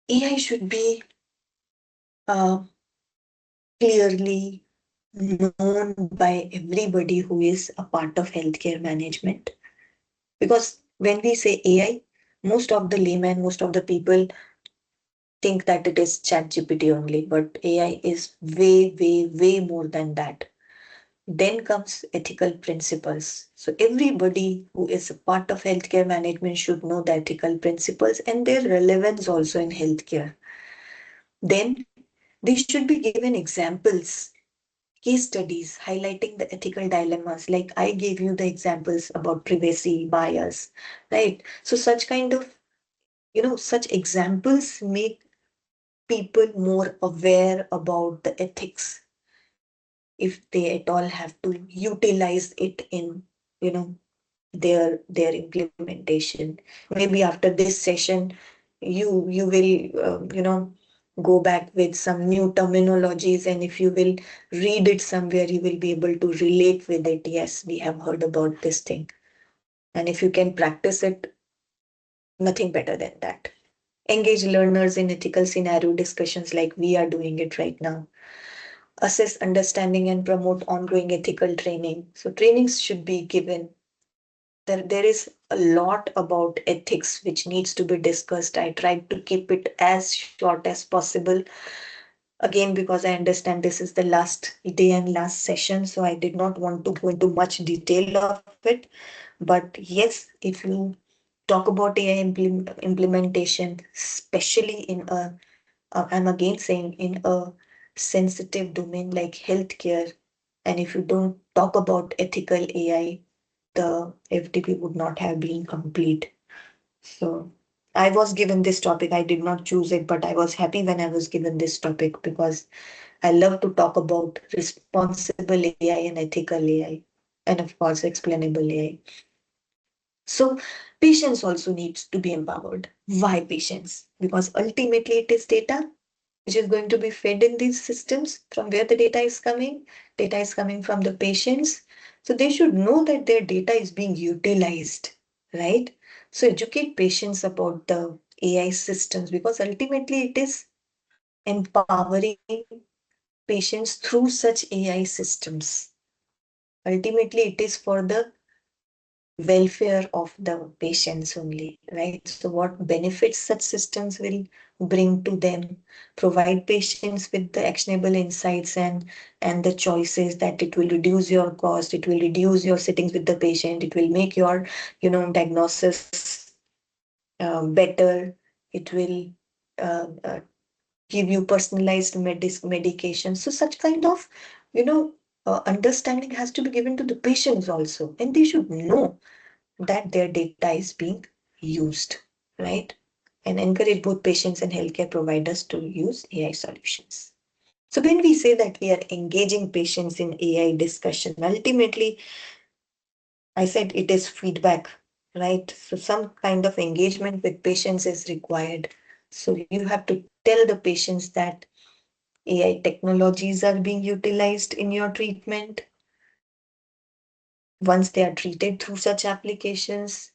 AI should be uh, clearly known by everybody who is a part of healthcare management. Because when we say AI, most of the laymen, most of the people think that it is chat GPT only, but AI is way, way, way more than that. Then comes ethical principles. So everybody who is a part of healthcare management should know the ethical principles and their relevance also in healthcare. Then they should be given examples, case studies highlighting the ethical dilemmas. Like I gave you the examples about privacy, bias, right? So such kind of, such examples make people more aware about the ethics if they at all have to utilize it in, you know, their implementation. Maybe after this session, you will, go back with some new terminologies, and if you will read it somewhere, you will be able to relate with it. Yes, we have heard about this thing. And if you can practice it, nothing better than that. Engage learners in ethical scenario discussions like we are doing it right now. Assess understanding and promote ongoing ethical training. So trainings should be given. There is a lot about ethics which needs to be discussed. I tried to keep it as short as possible. Again, because I understand this is the last day and last session, so I did not want to go into much detail of it. But yes, if you talk about AI implementation, especially in I'm again saying in a sensitive domain like healthcare, and if you don't talk about ethical AI, the FDP would not have been complete. So I was given this topic. I did not choose it, but I was happy when I was given this topic because I love to talk about responsible AI and ethical AI, and of course, explainable AI. So patients also needs to be empowered. Why patients? Because ultimately it is data which is going to be fed in these systems. From where the data is coming? Data is coming from the patients. So they should know that their data is being utilized, right? So educate patients about the AI systems because ultimately it is empowering patients through such AI systems. Ultimately, it is for the welfare of the patients only, right? So what benefits such systems will bring to them, provide patients with the actionable insights and the choices, that it will reduce your cost, it will reduce your sittings with the patient, it will make your, diagnosis better, it will uh, uh, give you personalized medication. So such kind of, you know, understanding has to be given to the patients also, and they should know that their data is being used, right? And encourage both patients and healthcare providers to use AI solutions. So when we say that we are engaging patients in AI discussion, ultimately, I said it is feedback, right? So some kind of engagement with patients is required. So you have to tell the patients that AI technologies are being utilized in your treatment. Once they are treated through such applications,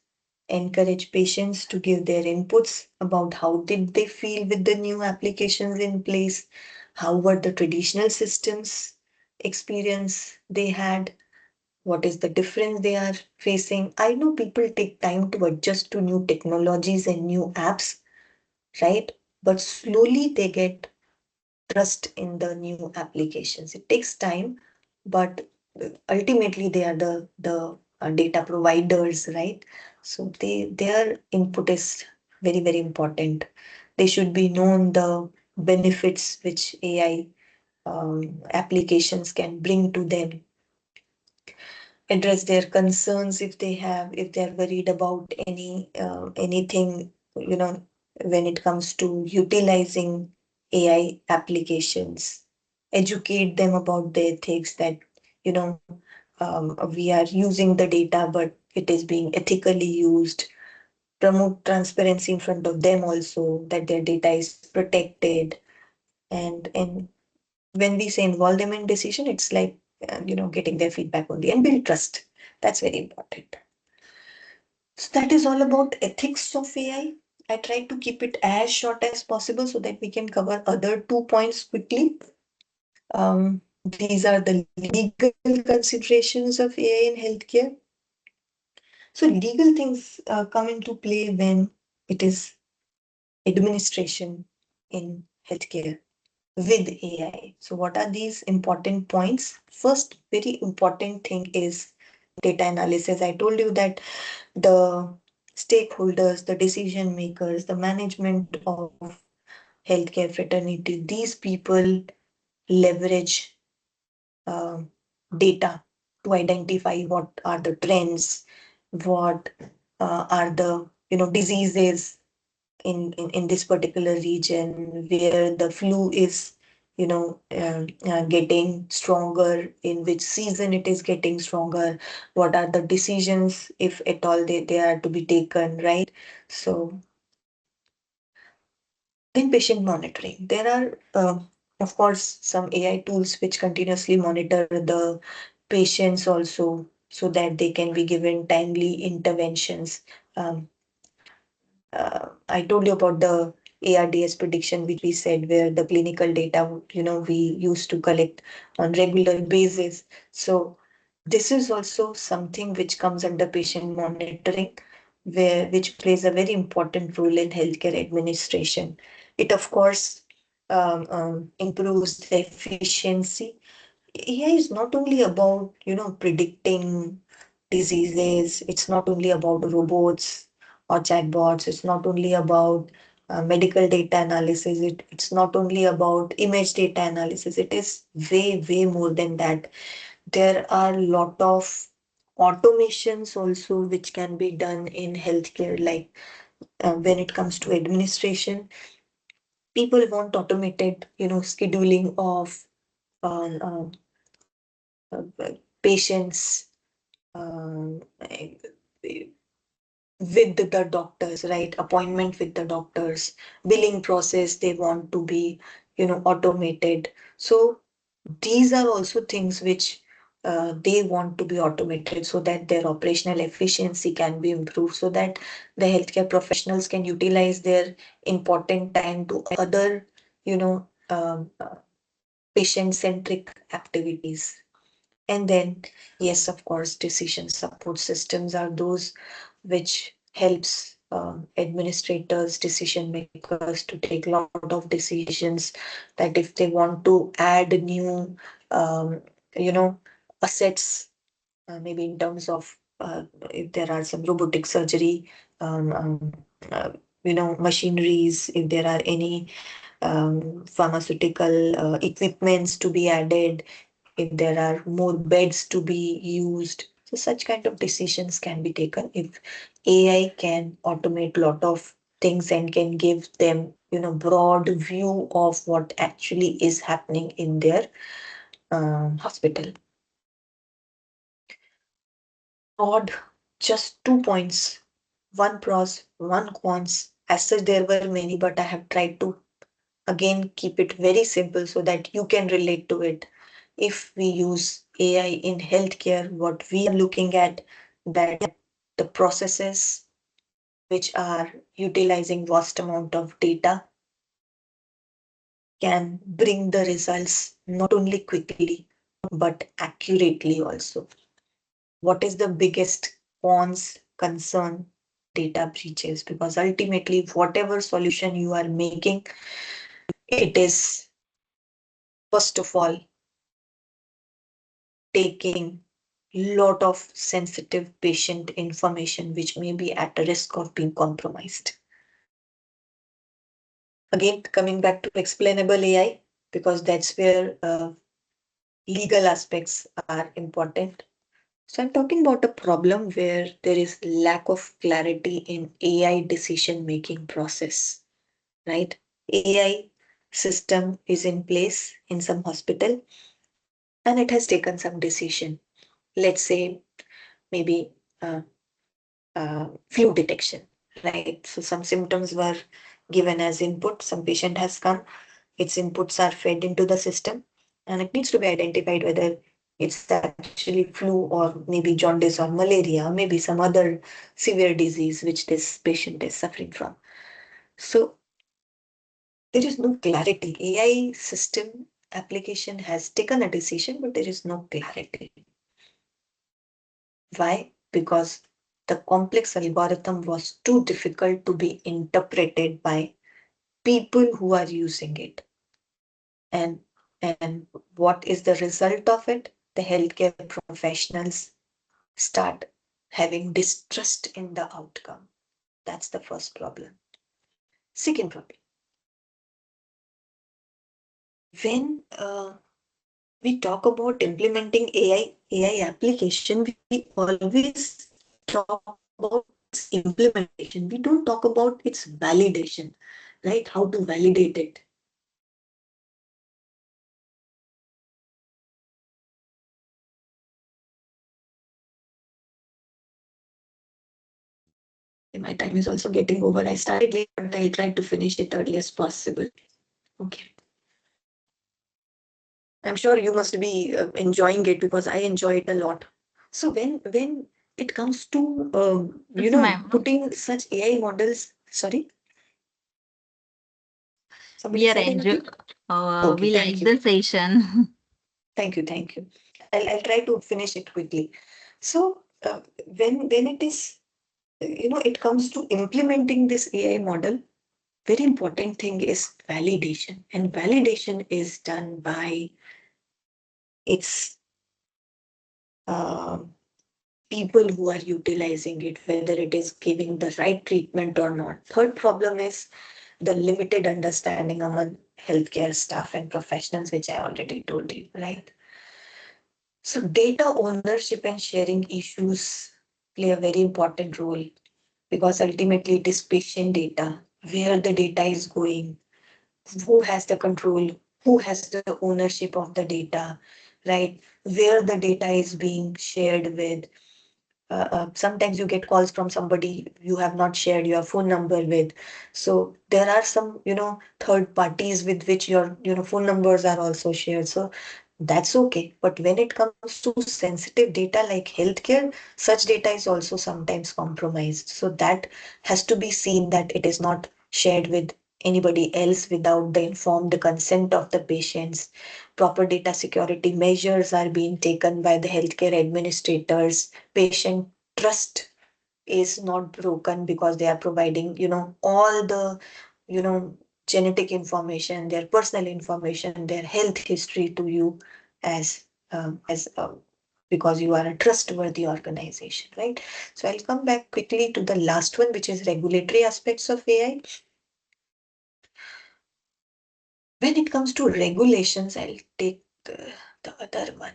encourage patients to give their inputs about how did they feel with the new applications in place, how were the traditional systems experience they had, what is the difference they are facing. I know people take time to adjust to new technologies and new apps, right? But slowly they get trust in the new applications. It takes time, but ultimately they are the data providers, right? So their input is very, very important. They should be known the benefits which AI applications can bring to them, address their concerns if they have, if they're worried about anything, when it comes to utilizing AI applications, educate them about the ethics that, you know, we are using the data, but it is being ethically used. Promote transparency in front of them also, that their data is protected. And when we say involve them in decision, it's like, getting their feedback only and build trust. That's very important. So that is all about ethics of AI. I tried to keep it as short as possible so that we can cover other 2 points quickly. These are the legal considerations of AI in healthcare. So legal things come into play when it is administration in healthcare with AI. So what are these important points? First, very important thing is data analysis. I told you that the stakeholders, the decision makers, the management of healthcare fraternity, these people leverage uh, data to identify what are the trends, what are the, diseases in this particular region, where the flu is, getting stronger, in which season it is getting stronger, what are the decisions, if at all they are to be taken, right? So then patient monitoring. There are, of course, some AI tools which continuously monitor the patients also, so that they can be given timely interventions. Um, I told you about the ARDS prediction, which we said, where the clinical data, we used to collect on regular basis. So this is also something which comes under patient monitoring, which plays a very important role in healthcare administration. It, of course, improves the efficiency. AI is not only about, predicting diseases. It's not only about robots or chatbots. It's not only about medical data analysis. It's not only about image data analysis. It is way, way more than that. There are a lot of automations also which can be done in healthcare, like when it comes to administration. People want automated, scheduling of uh, patients with the doctors, right? Appointment with the doctors, billing process, they want to be, automated. So these are also things which they want to be automated, so that their operational efficiency can be improved, so that the healthcare professionals can utilize their important time to other, patient-centric activities. And then, yes, of course, decision support systems are those which helps administrators, decision makers to take a lot of decisions, that if they want to add new, um, you know, assets, maybe in terms of if there are some robotic surgery, um, um, uh, machineries, if there are any pharmaceutical equipments to be added, if there are more beds to be used. So such kind of decisions can be taken if AI can automate a lot of things and can give them, broad view of what actually is happening in their hospital. Broad, just 2 points, one pros, one cons. As such, there were many, but I have tried to again keep it very simple so that you can relate to it. If we use AI in healthcare, what we are looking at, that the processes which are utilizing vast amount of data can bring the results not only quickly but accurately also. What is the biggest cons concern? Data breaches, because ultimately whatever solution you are making, it is first of all taking lot of sensitive patient information which may be at a risk of being compromised. Again, coming back to explainable AI, because that's where legal aspects are important. So I'm talking about a problem where there is lack of clarity in AI decision making process, right? AI system is in place in some hospital and it has taken some decision. Let's say maybe uh, flu detection, right? So some symptoms were given as input. Some patient has come, its inputs are fed into the system, and it needs to be identified whether it's actually flu or maybe jaundice or malaria, or maybe some other severe disease which this patient is suffering from. So there is no clarity. AI system application has taken a decision, but there is no clarity. Why? Because the complex algorithm was too difficult to be interpreted by people who are using it. And and what is the result of it? The healthcare professionals start having distrust in the outcome. That's the first problem. Second problem, when we talk about implementing AI application, we always talk about its implementation. We don't talk about its validation, right? How to validate it. My time is also getting over. I started late, but I'll try to finish it early as possible. Okay. I'm sure you must be enjoying it because I enjoy it a lot. So when it comes to Yes, ma'am. putting such AI models, sorry, We somebody are said enjoy. anything? Okay, We thank like you. the session. Thank you, thank you. I'll try to finish it quickly. So when it is, it comes to implementing this AI model, very important thing is validation. And validation is done by its uh, people who are utilizing it, whether it is giving the right treatment or not. Third problem is the limited understanding among healthcare staff and professionals, which I already told you, right? So data ownership and sharing issues play a very important role because ultimately it is patient data, where the data is going, who has the control, who has the ownership of the data, right? Where the data is being shared with. Sometimes you get calls from somebody you have not shared your phone number with. So there are some, third parties with which your, phone numbers are also shared. So that's okay. But when it comes to sensitive data like healthcare, such data is also sometimes compromised. So that has to be seen that it is not shared with anybody else without the informed consent of the patients. Proper data security measures are being taken by the healthcare administrators. Patient trust is not broken because they are providing, all the, you know, genetic information, their personal information, their health history to you as because you are a trustworthy organization, right? So I'll come back quickly to the last one, which is regulatory aspects of AI. When it comes to regulations, I'll take the other one.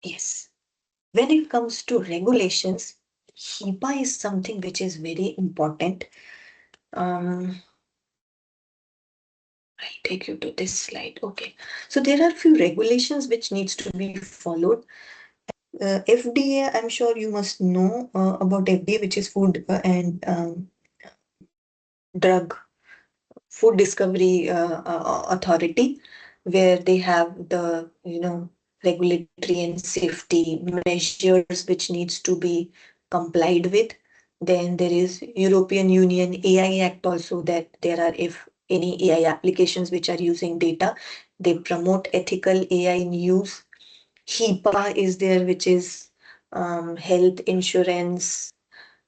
Yes. When it comes to regulations, HIPAA is something which is very important. Um, I'll take you to this slide. Okay. So there are few regulations which needs to be followed. FDA, I'm sure you must know about FDA, which is Food and Drug Food Discovery Authority, where they have the, regulatory and safety measures which needs to be complied with. Then there is European Union AI Act also, that there are, if any AI applications which are using data, they promote ethical AI in use. HIPAA is there, which is health insurance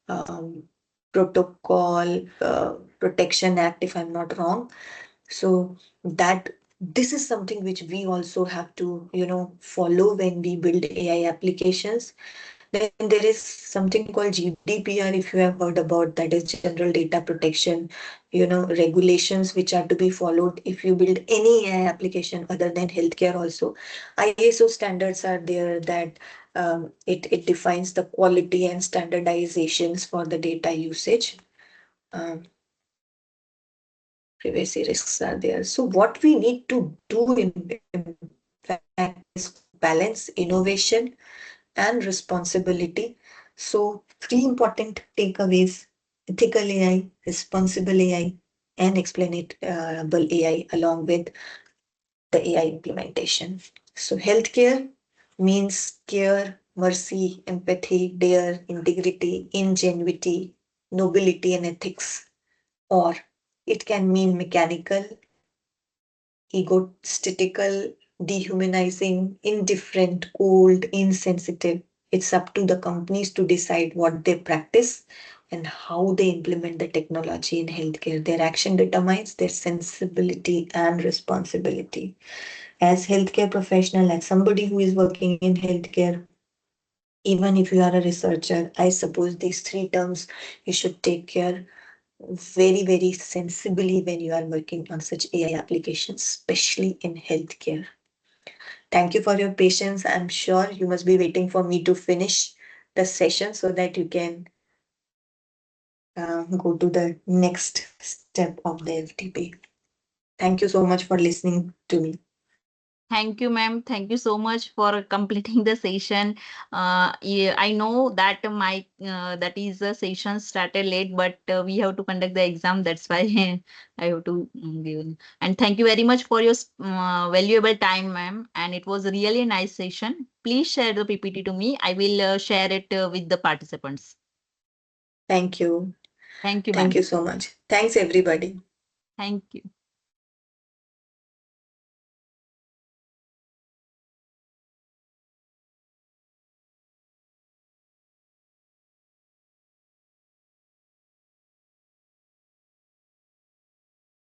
um, protocol protection act, if I'm not wrong. So that this is something which we also have to, follow when we build AI applications. Then there is something called GDPR, if you have heard about, that is General Data Protection, regulations which are to be followed if you build any AI application other than healthcare also. ISO standards are there, that it defines the quality and standardizations for the data usage. Um, Privacy risks are there. So what we need to do in fact is balance innovation and responsibility. So three important takeaways: ethical AI, responsible AI, and explainable AI, along with the AI implementation. So healthcare means care, mercy, empathy, dare, integrity, ingenuity, nobility, and ethics. Or it can mean mechanical, egotistical, dehumanizing, indifferent, cold, insensitive. It's up to the companies to decide what they practice and how they implement the technology in healthcare. Their action determines their sensibility and responsibility. As healthcare professional, as somebody who is working in healthcare, even if you are a researcher, I suppose these three terms you should take care very, very sensibly when you are working on such AI applications, especially in healthcare. Thank you for your patience. I'm sure you must be waiting for me to finish the session so that you can go to the next step of the FTP. Thank you so much for listening to me. Thank you, ma'am. Thank you so much for completing the session. Yeah, I know that my that is the session started late, but we have to conduct the exam. That's why I have to give. And thank you very much for your valuable time, ma'am. And it was really a nice session. Please share the PPT to me. I will share it with the participants. Thank you. Thank you, Thank ma'am. you so much. Thanks, everybody. Thank you.